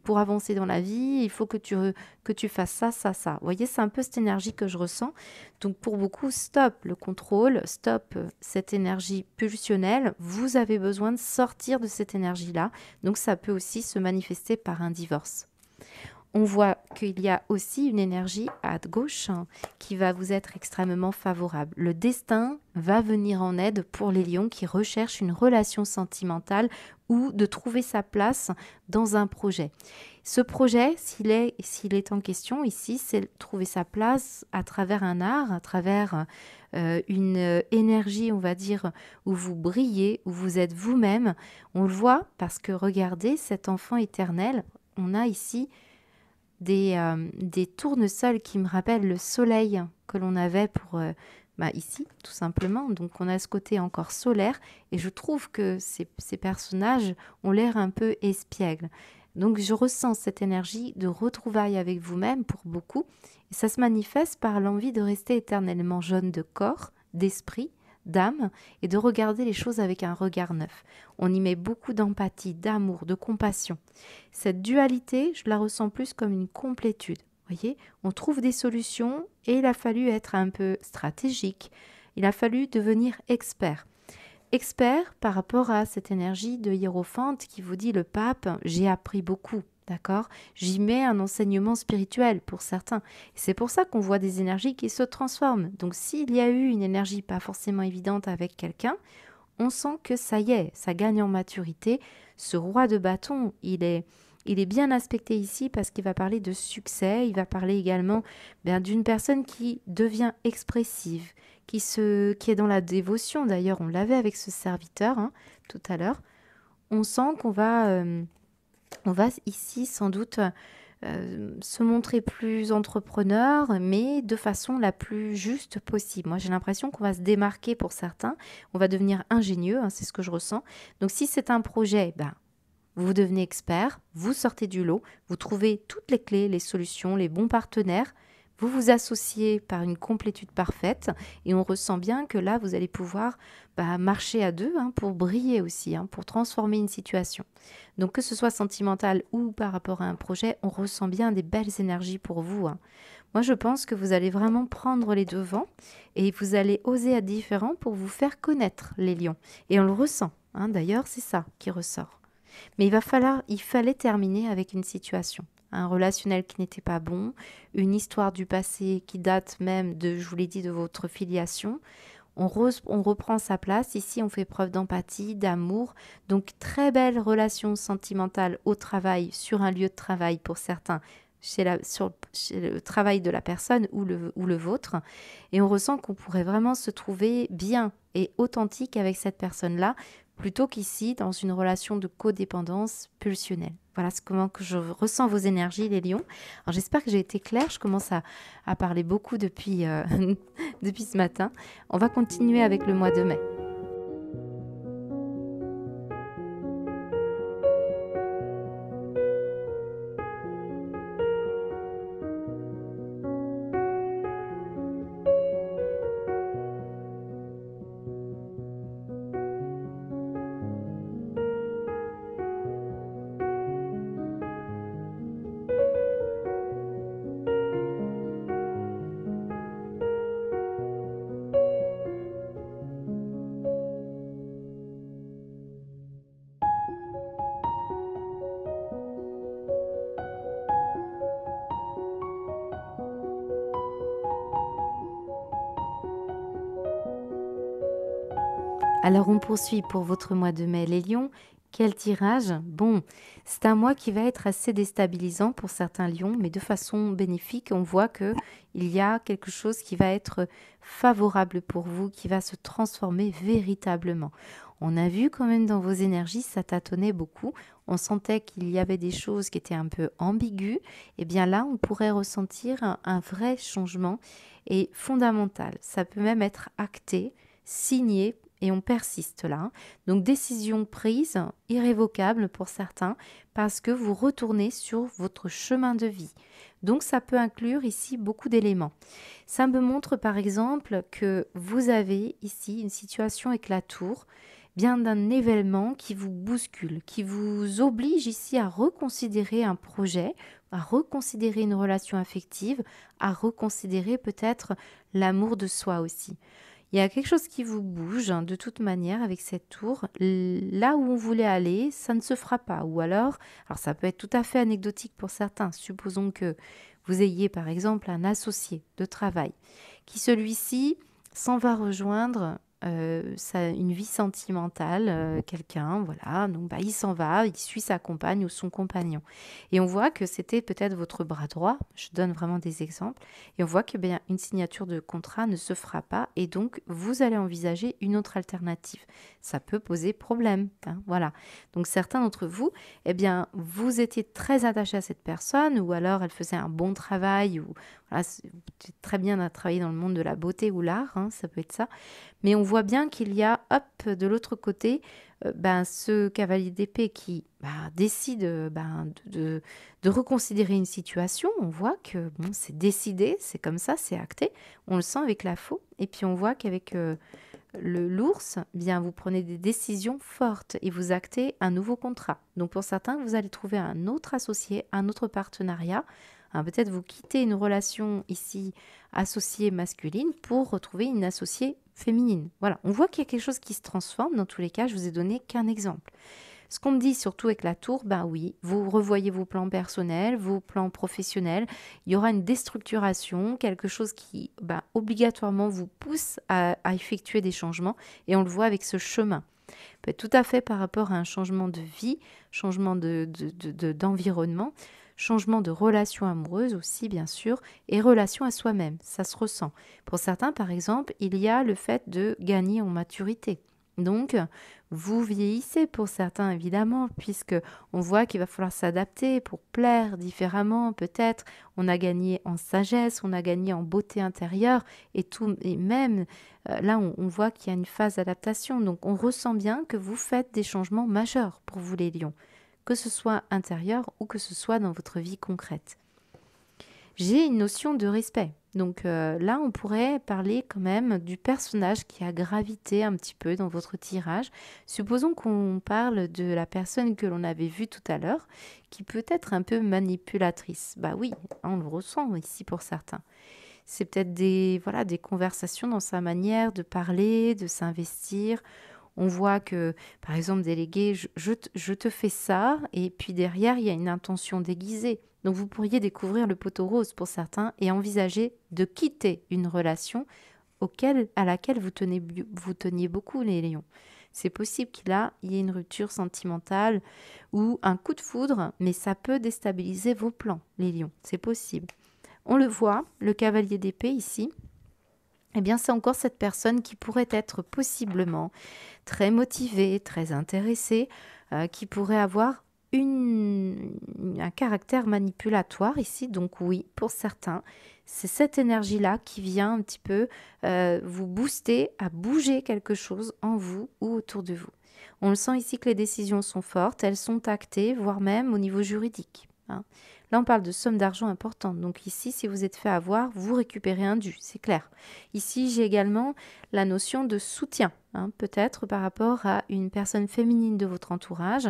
pour avancer dans la vie, il faut que tu fasses ça, ça, ça. Vous voyez, c'est un peu cette énergie que je ressens. Donc pour beaucoup, stop le contrôle, stop cette énergie pulsionnelle. Vous avez besoin de sortir de cette énergie-là. Donc ça peut aussi se manifester par un divorce. On voit qu'il y a aussi une énergie à gauche qui va vous être extrêmement favorable. Le destin va venir en aide pour les lions qui recherchent une relation sentimentale ou de trouver sa place dans un projet. Ce projet, s'il est en question ici, c'est trouver sa place à travers un art, à travers une énergie, on va dire, où vous brillez, où vous êtes vous-même. On le voit parce que regardez, cet enfant éternel, on a ici des tournesols qui me rappellent le soleil que l'on avait pour ici, tout simplement. Donc on a ce côté encore solaire et je trouve que ces personnages ont l'air un peu espiègles. Donc je ressens cette énergie de retrouvailles avec vous-même pour beaucoup. Et ça se manifeste par l'envie de rester éternellement jeune de corps, d'esprit, d'âme et de regarder les choses avec un regard neuf. On y met beaucoup d'empathie, d'amour, de compassion. Cette dualité, je la ressens plus comme une complétude. Voyez, on trouve des solutions et il a fallu être un peu stratégique. Il a fallu devenir expert. Expert par rapport à cette énergie de hiérophante qui vous dit le pape, j'ai appris beaucoup. D'accord? J'y mets un enseignement spirituel pour certains. C'est pour ça qu'on voit des énergies qui se transforment. Donc s'il y a eu une énergie pas forcément évidente avec quelqu'un, on sent que ça y est, ça gagne en maturité. Ce roi de bâton, il est bien aspecté ici parce qu'il va parler de succès. Il va parler également d'une personne qui devient expressive, qui est dans la dévotion. D'ailleurs, on l'avait avec ce serviteur tout à l'heure. On sent qu'on va... on va ici sans doute se montrer plus entrepreneur, mais de façon la plus juste possible. Moi, j'ai l'impression qu'on va se démarquer pour certains. On va devenir ingénieux, c'est ce que je ressens. Donc, si c'est un projet, vous devenez expert, vous sortez du lot, vous trouvez toutes les clés, les solutions, les bons partenaires. Vous vous associez par une complétude parfaite et on ressent bien que là, vous allez pouvoir marcher à deux pour briller aussi, pour transformer une situation. Donc que ce soit sentimental ou par rapport à un projet, on ressent bien des belles énergies pour vous. Moi, je pense que vous allez vraiment prendre les devants et vous allez oser être différent pour vous faire connaître les lions. Et on le ressent. D'ailleurs, c'est ça qui ressort. Mais il fallait terminer avec une situation. Un relationnel qui n'était pas bon, une histoire du passé qui date même de, je vous l'ai dit, de votre filiation. On reprend sa place. Ici, on fait preuve d'empathie, d'amour. Donc, très belle relation sentimentale au travail, sur un lieu de travail pour certains, chez le travail de la personne ou le vôtre. Et on ressent qu'on pourrait vraiment se trouver bien et authentique avec cette personne-là, plutôt qu'ici, dans une relation de codépendance pulsionnelle. Voilà comment que je ressens vos énergies, les lions. Alors j'espère que j'ai été claire, je commence à parler beaucoup depuis ce matin. On va continuer avec le mois de mai. Alors on poursuit pour votre mois de mai, les lions. Quel tirage? Bon, c'est un mois qui va être assez déstabilisant pour certains lions, mais de façon bénéfique, on voit qu'il y a quelque chose qui va être favorable pour vous, qui va se transformer véritablement. On a vu quand même dans vos énergies, ça tâtonnait beaucoup. On sentait qu'il y avait des choses qui étaient un peu ambiguës. Et bien là, on pourrait ressentir un vrai changement et fondamental. Ça peut même être acté, signé, et on persiste là. Donc décision prise, irrévocable pour certains, parce que vous retournez sur votre chemin de vie. Donc ça peut inclure ici beaucoup d'éléments. Ça me montre par exemple que vous avez ici une situation avec la tour, bien d'un événement qui vous bouscule, qui vous oblige ici à reconsidérer un projet, à reconsidérer une relation affective, à reconsidérer peut-être l'amour de soi aussi. Il y a quelque chose qui vous bouge hein, de toute manière avec cette tour. Là où on voulait aller, ça ne se fera pas. Ou alors ça peut être tout à fait anecdotique pour certains. Supposons que vous ayez par exemple un associé de travail qui celui-ci s'en va rejoindre une vie sentimentale, quelqu'un, voilà, donc bah, il s'en va, il suit sa compagne ou son compagnon. Et on voit que c'était peut-être votre bras droit, je donne vraiment des exemples, et on voit que bien, une signature de contrat ne se fera pas, et donc vous allez envisager une autre alternative. Ça peut poser problème, hein, voilà. Donc certains d'entre vous, eh bien, vous étiez très attaché à cette personne, ou alors elle faisait un bon travail, ou voilà, c'est très bien à travailler dans le monde de la beauté ou l'art, hein, ça peut être ça. Mais on voit bien qu'il y a, hop, de l'autre côté, ce cavalier d'épée qui décide de reconsidérer une situation. On voit que bon, c'est décidé, c'est comme ça, c'est acté. On le sent avec la faux. Et puis on voit qu'avec l'ours, bien vous prenez des décisions fortes et vous actez un nouveau contrat. Donc pour certains, vous allez trouver un autre associé, un autre partenariat. Hein, peut-être vous quittez une relation ici associée masculine pour retrouver une associée féminine. Voilà, on voit qu'il y a quelque chose qui se transforme. Dans tous les cas, je vous ai donné qu'un exemple. Ce qu'on me dit surtout avec la tour, ben oui, vous revoyez vos plans personnels, vos plans professionnels. Il y aura une déstructuration, quelque chose qui obligatoirement vous pousse à effectuer des changements. Et on le voit avec ce chemin. Peut être tout à fait par rapport à un changement de vie, changement d'environnement, changement de relation amoureuse aussi, bien sûr, et relation à soi-même. Ça se ressent. Pour certains, par exemple, il y a le fait de gagner en maturité. Donc, vous vieillissez pour certains, évidemment, puisque on voit qu'il va falloir s'adapter pour plaire différemment, peut-être. On a gagné en sagesse, on a gagné en beauté intérieure, et même là, on voit qu'il y a une phase d'adaptation. Donc, on ressent bien que vous faites des changements majeurs pour vous, les lions, que ce soit intérieur ou que ce soit dans votre vie concrète. J'ai une notion de respect. Donc là, on pourrait parler quand même du personnage qui a gravité un petit peu dans votre tirage. Supposons qu'on parle de la personne que l'on avait vue tout à l'heure, qui peut être un peu manipulatrice. Bah oui, on le ressent ici pour certains. C'est peut-être des conversations dans sa manière de parler, de s'investir. On voit que, par exemple, délégué, je te fais ça, et puis derrière, il y a une intention déguisée. Donc, vous pourriez découvrir le poteau rose pour certains et envisager de quitter une relation à laquelle vous teniez beaucoup, les lions. C'est possible qu'il y ait une rupture sentimentale ou un coup de foudre, mais ça peut déstabiliser vos plans, les lions. C'est possible. On le voit, le cavalier d'épée ici, eh bien, c'est encore cette personne qui pourrait être possiblement très motivée, très intéressée, qui pourrait avoir un caractère manipulatoire ici. Donc oui, pour certains, c'est cette énergie-là qui vient un petit peu vous booster à bouger quelque chose en vous ou autour de vous. On le sent ici que les décisions sont fortes, elles sont actées, voire même au niveau juridique. Hein. Là, on parle de sommes d'argent importantes. Donc ici, si vous êtes fait avoir, vous récupérez un dû, c'est clair. Ici, j'ai également la notion de soutien, hein, peut-être par rapport à une personne féminine de votre entourage.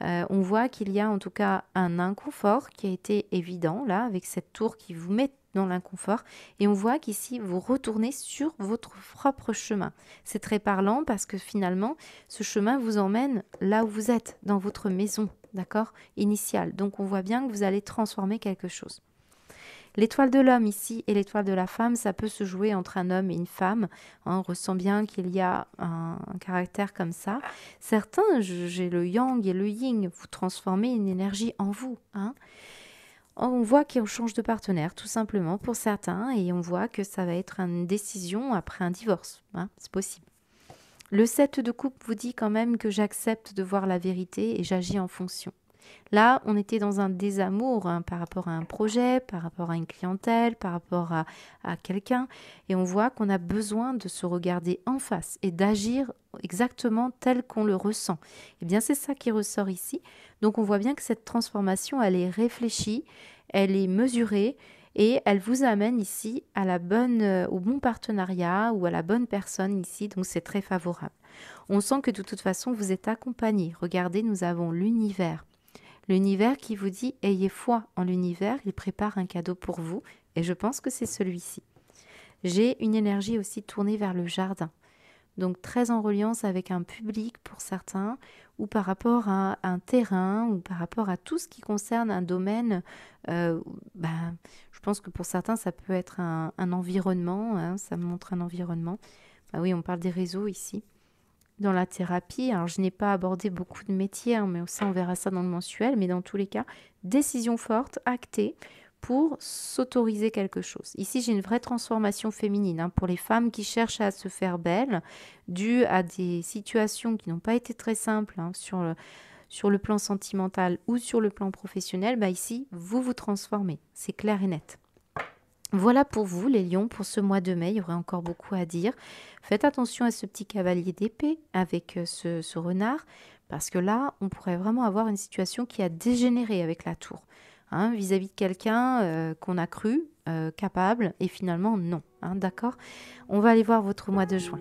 On voit qu'il y a en tout cas un inconfort qui a été évident, là, avec cette tour qui vous met dans l'inconfort. Et on voit qu'ici, vous retournez sur votre propre chemin. C'est très parlant parce que finalement, ce chemin vous emmène là où vous êtes, dans votre maison, d'accord, initiale. Donc, on voit bien que vous allez transformer quelque chose. L'étoile de l'homme ici et l'étoile de la femme, ça peut se jouer entre un homme et une femme. Hein, on ressent bien qu'il y a un caractère comme ça. Certains, j'ai le yang et le yin, vous transformez une énergie en vous. Hein. On voit qu'on change de partenaire, tout simplement, pour certains, et on voit que ça va être une décision après un divorce. Hein, c'est possible. Le 7 de coupe vous dit quand même que j'accepte de voir la vérité et j'agis en fonction. Là, on était dans un désamour hein, par rapport à un projet, par rapport à une clientèle, par rapport à quelqu'un. Et on voit qu'on a besoin de se regarder en face et d'agir exactement tel qu'on le ressent. Eh bien, c'est ça qui ressort ici. Donc, on voit bien que cette transformation, elle est réfléchie, elle est mesurée et elle vous amène ici à au bon partenariat ou à la bonne personne ici. Donc, c'est très favorable. On sent que de toute façon, vous êtes accompagné. Regardez, nous avons l'univers. L'univers qui vous dit « Ayez foi en l'univers, il prépare un cadeau pour vous » et je pense que c'est celui-ci. J'ai une énergie aussi tournée vers le jardin. Donc très en reliance avec un public pour certains, ou par rapport à un terrain, ou par rapport à tout ce qui concerne un domaine. euh, ben, je pense que pour certains, ça peut être un environnement, hein, ça me montre un environnement. Ah oui, on parle des réseaux ici. Dans la thérapie, alors je n'ai pas abordé beaucoup de métiers, hein, mais ça on verra ça dans le mensuel, mais dans tous les cas, décision forte, actée, pour s'autoriser quelque chose. Ici, j'ai une vraie transformation féminine, hein, pour les femmes qui cherchent à se faire belles, due à des situations qui n'ont pas été très simples, hein, sur le plan sentimental ou sur le plan professionnel. Bah ici, vous vous transformez, c'est clair et net. Voilà pour vous, les lions, pour ce mois de mai. Il y aurait encore beaucoup à dire. Faites attention à ce petit cavalier d'épée avec ce renard, parce que là, on pourrait vraiment avoir une situation qui a dégénéré avec la tour, hein, vis-à-vis de quelqu'un qu'on a cru capable, et finalement non. Hein, d'accord? On va aller voir votre mois de juin.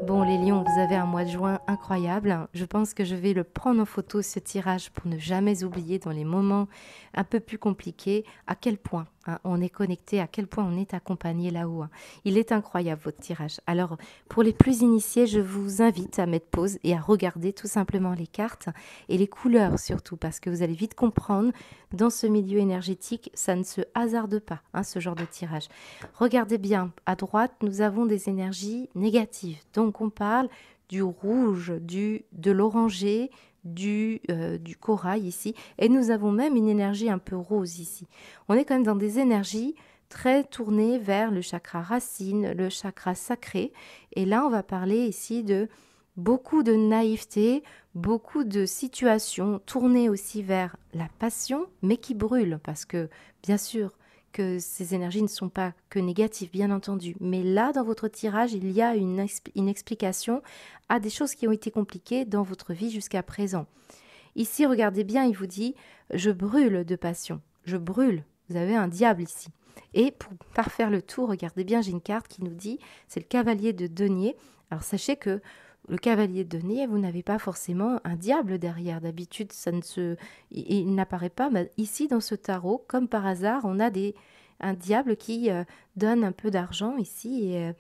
Bon, les lions, vous avez un mois de juin incroyable. Je pense que je vais le prendre en photo, ce tirage, pour ne jamais oublier dans les moments un peu plus compliqués à quel point, hein, on est connecté, à quel point on est accompagné là-haut. Hein. Il est incroyable, votre tirage. Alors, pour les plus initiés, je vous invite à mettre pause et à regarder tout simplement les cartes et les couleurs surtout, parce que vous allez vite comprendre, dans ce milieu énergétique, ça ne se hasarde pas, hein, ce genre de tirage. Regardez bien, à droite, nous avons des énergies négatives. Donc, on parle du rouge, de l'oranger, du corail ici. Et nous avons même une énergie un peu rose ici. On est quand même dans des énergies très tournées vers le chakra racine, le chakra sacré. Et là, on va parler ici de beaucoup de naïveté, beaucoup de situations tournées aussi vers la passion, mais qui brûlent. Parce que, bien sûr, que ces énergies ne sont pas que négatives, bien entendu. Mais là, dans votre tirage, il y a une explication à des choses qui ont été compliquées dans votre vie jusqu'à présent. Ici, regardez bien, il vous dit « je brûle de passion ». Je brûle. Vous avez un diable ici. Et pour parfaire le tout, regardez bien, j'ai une carte qui nous dit « c'est le cavalier de denier ». Alors, sachez que le cavalier de denier, vous n'avez pas forcément un diable derrière. D'habitude, il n'apparaît pas. Mais ici, dans ce tarot, comme par hasard, on a un diable qui donne un peu d'argent ici. Et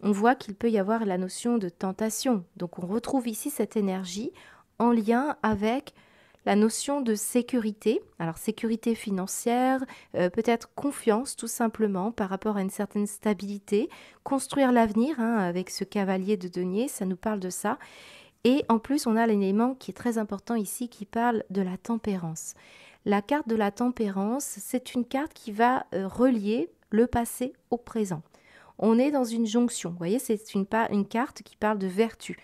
on voit qu'il peut y avoir la notion de tentation. Donc, on retrouve ici cette énergie en lien avec la notion de sécurité. Alors, sécurité financière, peut-être confiance tout simplement par rapport à une certaine stabilité. Construire l'avenir, hein, avec ce cavalier de denier, ça nous parle de ça. Et en plus, on a l'élément qui est très important ici qui parle de la tempérance. La carte de la tempérance, c'est une carte qui va relier le passé au présent. On est dans une jonction, vous voyez, c'est une carte qui parle de vertu.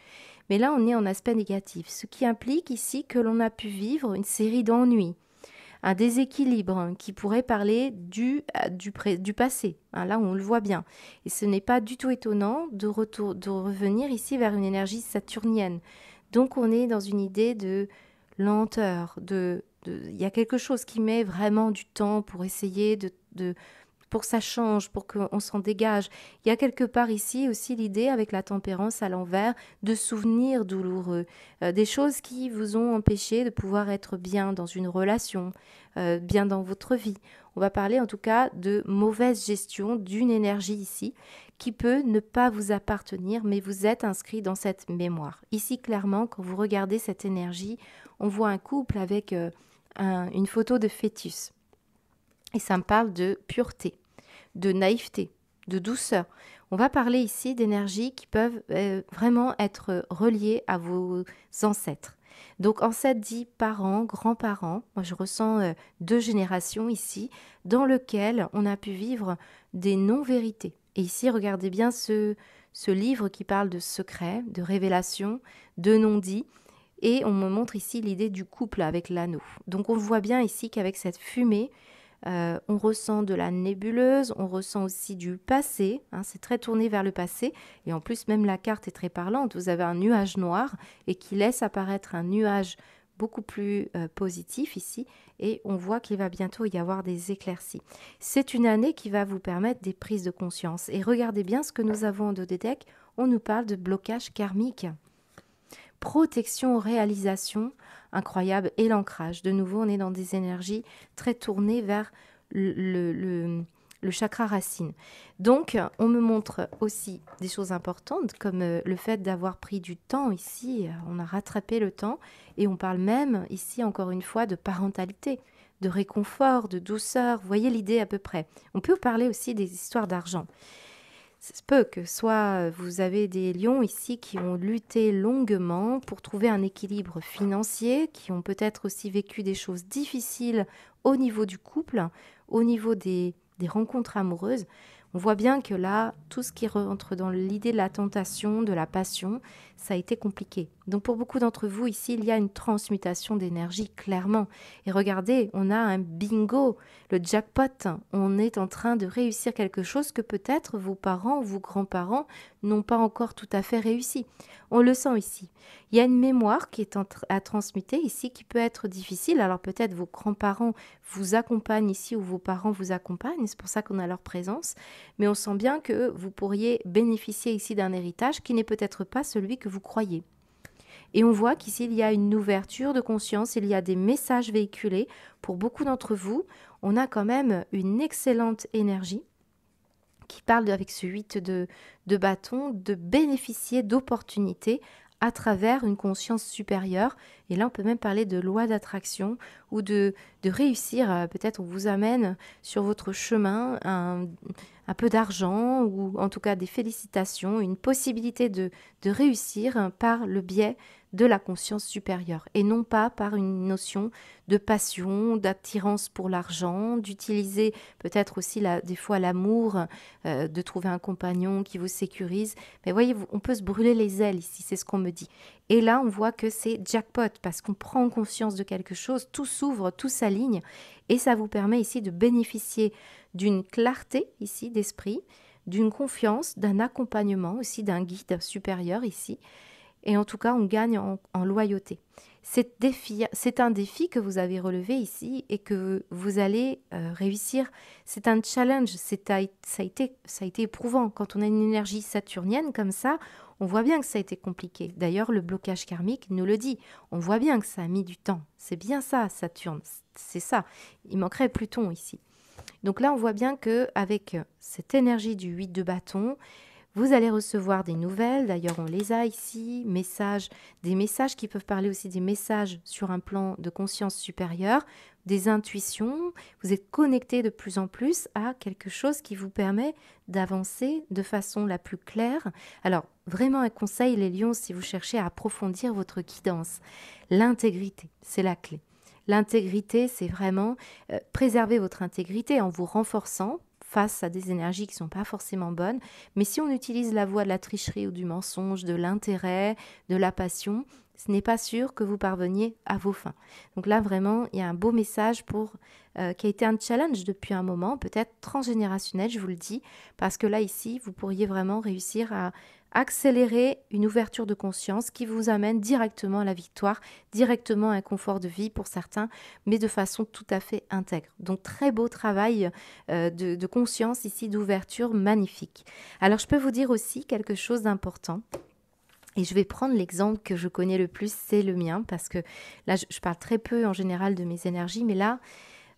Mais là, on est en aspect négatif, ce qui implique ici que l'on a pu vivre une série d'ennuis, un déséquilibre, hein, qui pourrait parler du passé. Hein, là, on le voit bien. Et ce n'est pas du tout étonnant de revenir ici vers une énergie saturnienne. Donc, on est dans une idée de lenteur, il y a quelque chose qui met vraiment du temps pour essayer pour que ça change, pour qu'on s'en dégage. Il y a quelque part ici aussi l'idée, avec la tempérance à l'envers, de souvenirs douloureux, des choses qui vous ont empêché de pouvoir être bien dans une relation, bien dans votre vie. On va parler en tout cas de mauvaise gestion d'une énergie ici, qui peut ne pas vous appartenir, mais vous êtes inscrit dans cette mémoire. Ici, clairement, quand vous regardez cette énergie, on voit un couple avec une photo de fœtus. Et ça me parle de pureté, de naïveté, de douceur. On va parler ici d'énergies qui peuvent vraiment être reliées à vos ancêtres. Donc ancêtres dit parents, grands-parents. Moi je ressens 2 générations ici dans lesquelles on a pu vivre des non-vérités. Et ici, regardez bien ce livre qui parle de secrets, de révélations, de non-dits. Et on me montre ici l'idée du couple avec l'anneau. Donc on voit bien ici qu'avec cette fumée, on ressent de la nébuleuse, on ressent aussi du passé, hein, c'est très tourné vers le passé, et en plus même la carte est très parlante, vous avez un nuage noir et qui laisse apparaître un nuage beaucoup plus positif ici, et on voit qu'il va bientôt y avoir des éclaircies. C'est une année qui va vous permettre des prises de conscience, et regardez bien ce que nous avons en dos des decks, on nous parle de blocage karmique. Protection, réalisation, incroyable, et l'ancrage. De nouveau, on est dans des énergies très tournées vers le chakra racine. Donc, on me montre aussi des choses importantes, comme le fait d'avoir pris du temps ici, on a rattrapé le temps, et on parle même ici, encore une fois, de parentalité, de réconfort, de douceur. Vous voyez l'idée à peu près. On peut parler aussi des histoires d'argent. Ça se peut que soit vous avez des lions ici qui ont lutté longuement pour trouver un équilibre financier, qui ont peut-être aussi vécu des choses difficiles au niveau du couple, au niveau des rencontres amoureuses. On voit bien que là, tout ce qui rentre dans l'idée de la tentation, de la passion, ça a été compliqué. Donc pour beaucoup d'entre vous ici, il y a une transmutation d'énergie clairement. Et regardez, on a un bingo, le jackpot. On est en train de réussir quelque chose que peut-être vos parents ou vos grands-parents n'ont pas encore tout à fait réussi. On le sent ici. Il y a une mémoire qui est à transmuter ici qui peut être difficile. Alors peut-être vos grands-parents vous accompagnent ici ou vos parents vous accompagnent. C'est pour ça qu'on a leur présence. Mais on sent bien que vous pourriez bénéficier ici d'un héritage qui n'est peut-être pas celui que vous croyez. Et on voit qu'ici, il y a une ouverture de conscience, il y a des messages véhiculés. Pour beaucoup d'entre vous, on a quand même une excellente énergie qui parle avec ce 8 de bâton de bénéficier d'opportunités à travers une conscience supérieure. Et là, on peut même parler de loi d'attraction ou de réussir. Peut-être on vous amène sur votre chemin un peu d'argent ou en tout cas des félicitations, une possibilité de réussir par le biais de la conscience supérieure et non pas par une notion de passion, d'attirance pour l'argent, d'utiliser peut-être aussi des fois l'amour, de trouver un compagnon qui vous sécurise. Mais voyez, on peut se brûler les ailes ici, c'est ce qu'on me dit. Et là, on voit que c'est jackpot parce qu'on prend conscience de quelque chose, tout s'ouvre, tout s'aligne et ça vous permet ici de bénéficier d'une clarté ici d'esprit, d'une confiance, d'un accompagnement aussi, d'un guide supérieur ici. Et en tout cas, on gagne en loyauté. C'est un défi que vous avez relevé ici et que vous allez réussir. C'est un challenge, ça a été éprouvant. Quand on a une énergie saturnienne comme ça, on voit bien que ça a été compliqué. D'ailleurs, le blocage karmique nous le dit. On voit bien que ça a mis du temps. C'est bien ça, Saturne. C'est ça. Il manquerait Pluton ici. Donc là, on voit bien qu'avec cette énergie du 8 de bâton, vous allez recevoir des nouvelles, d'ailleurs on les a ici, des messages qui peuvent parler aussi des messages sur un plan de conscience supérieure, des intuitions, vous êtes connecté de plus en plus à quelque chose qui vous permet d'avancer de façon la plus claire. Alors vraiment un conseil les lions si vous cherchez à approfondir votre guidance, l'intégrité, c'est la clé. L'intégrité, c'est vraiment préserver votre intégrité en vous renforçant face à des énergies qui ne sont pas forcément bonnes. Mais si on utilise la voie de la tricherie ou du mensonge, de l'intérêt, de la passion, ce n'est pas sûr que vous parveniez à vos fins. Donc là, vraiment, il y a un beau message qui a été un challenge depuis un moment, peut-être transgénérationnel, je vous le dis, parce que là, ici, vous pourriez vraiment réussir à accélérer une ouverture de conscience qui vous amène directement à la victoire, directement à un confort de vie pour certains, mais de façon tout à fait intègre. Donc très beau travail de conscience ici, d'ouverture magnifique. Alors je peux vous dire aussi quelque chose d'important. Et je vais prendre l'exemple que je connais le plus, c'est le mien, parce que là, je parle très peu en général de mes énergies, mais là,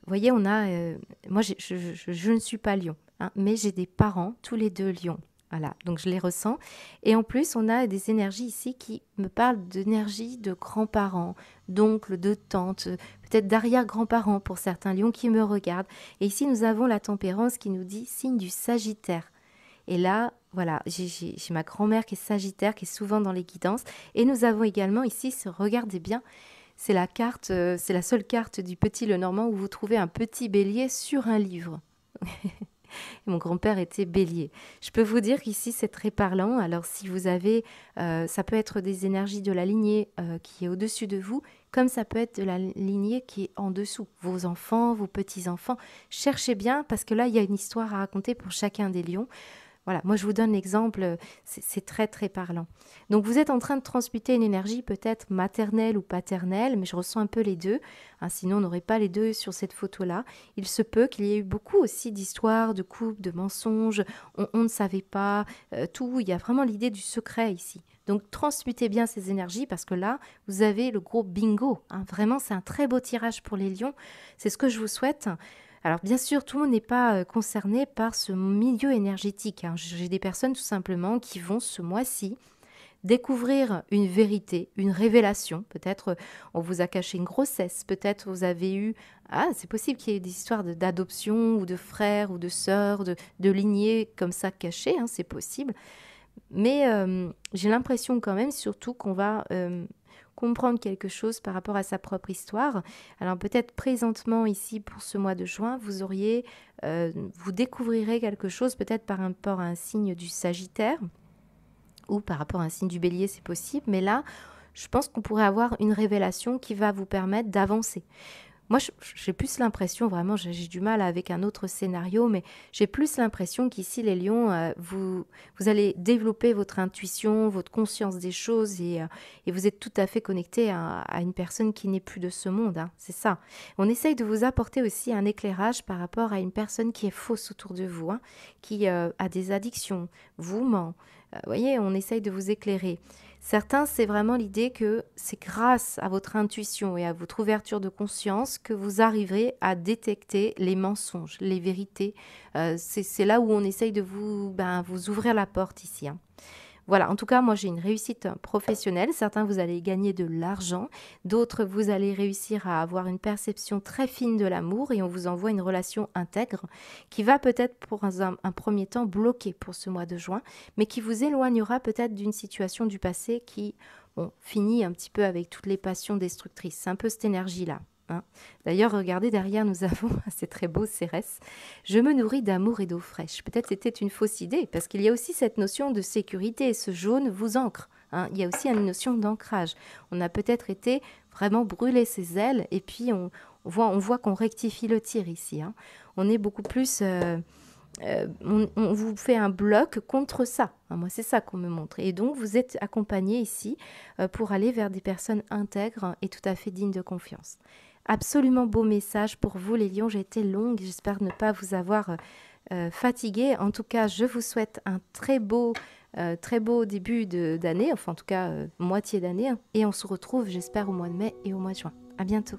vous voyez, moi, je ne suis pas lion, hein, mais j'ai des parents, tous les deux lions. Voilà, donc je les ressens. Et en plus, on a des énergies ici qui me parlent d'énergie de grands-parents, d'oncles, de tantes, peut-être d'arrière-grands-parents pour certains lions qui me regardent. Et ici, nous avons la tempérance qui nous dit signe du Sagittaire. Et là, voilà, j'ai ma grand-mère qui est Sagittaire, qui est souvent dans les guidances. Et nous avons également ici, regardez bien, c'est la seule carte du Petit Lenormand où vous trouvez un petit bélier sur un livre. Mon grand-père était bélier. Je peux vous dire qu'ici, c'est très parlant. Alors, si vous avez, ça peut être des énergies de la lignée qui est au-dessus de vous, comme ça peut être de la lignée qui est en dessous. Vos enfants, vos petits-enfants. Cherchez bien, parce que là, il y a une histoire à raconter pour chacun des lions. Voilà, moi je vous donne l'exemple, c'est très très parlant. Donc vous êtes en train de transmuter une énergie peut-être maternelle ou paternelle, mais je ressens un peu les deux, hein, sinon on n'aurait pas les deux sur cette photo-là. Il se peut qu'il y ait eu beaucoup aussi d'histoires, de coupes, de mensonges, on ne savait pas, tout, il y a vraiment l'idée du secret ici. Donc transmutez bien ces énergies parce que là, vous avez le gros bingo, hein. Vraiment c'est un très beau tirage pour les lions, c'est ce que je vous souhaite. Alors bien sûr, tout le monde n'est pas concerné par ce milieu énergétique, hein. J'ai des personnes tout simplement qui vont ce mois-ci découvrir une vérité, une révélation. Peut-être on vous a caché une grossesse, peut-être vous avez eu... Ah, c'est possible qu'il y ait des histoires d'adoption ou de frères ou de sœurs, de lignées comme ça cachées, hein, c'est possible. Mais j'ai l'impression quand même surtout qu'on va comprendre quelque chose par rapport à sa propre histoire. Alors peut-être présentement ici pour ce mois de juin, vous découvrirez quelque chose peut-être par rapport à un signe du Sagittaire ou par rapport à un signe du Bélier, c'est possible. Mais là, je pense qu'on pourrait avoir une révélation qui va vous permettre d'avancer. Moi, j'ai plus l'impression, vraiment, j'ai du mal avec un autre scénario, mais j'ai plus l'impression qu'ici, les lions, vous allez développer votre intuition, votre conscience des choses et vous êtes tout à fait connecté à une personne qui n'est plus de ce monde, hein, c'est ça. On essaye de vous apporter aussi un éclairage par rapport à une personne qui est fausse autour de vous, hein, qui a des addictions, vous ment. Vous voyez, on essaye de vous éclairer. Certains, c'est vraiment l'idée que c'est grâce à votre intuition et à votre ouverture de conscience que vous arriverez à détecter les mensonges, les vérités. C'est là où on essaye de vous ouvrir la porte ici, hein. Voilà, en tout cas, moi j'ai une réussite professionnelle. Certains, vous allez gagner de l'argent. D'autres, vous allez réussir à avoir une perception très fine de l'amour et on vous envoie une relation intègre qui va peut-être pour un premier temps bloquer pour ce mois de juin, mais qui vous éloignera peut-être d'une situation du passé qui finit un petit peu avec toutes les passions destructrices. C'est un peu cette énergie-là, hein. D'ailleurs, regardez, derrière, nous avons, c'est très beau, Cérès. Je me nourris d'amour et d'eau fraîche. Peut-être c'était une fausse idée, parce qu'il y a aussi cette notion de sécurité, et ce jaune vous ancre, hein. Il y a aussi une notion d'ancrage. On a peut-être été vraiment brûler ses ailes, et puis on voit qu'on rectifie le tir ici, hein. On est beaucoup plus... on vous fait un bloc contre ça, hein. Moi, c'est ça qu'on me montre. Et donc, vous êtes accompagné ici pour aller vers des personnes intègres et tout à fait dignes de confiance. Absolument beau message pour vous les lions, j'ai été longue, j'espère ne pas vous avoir fatigué. En tout cas, je vous souhaite un très beau début d'année, enfin en tout cas moitié d'année, hein. Et on se retrouve, j'espère, au mois de mai et au mois de juin. À bientôt.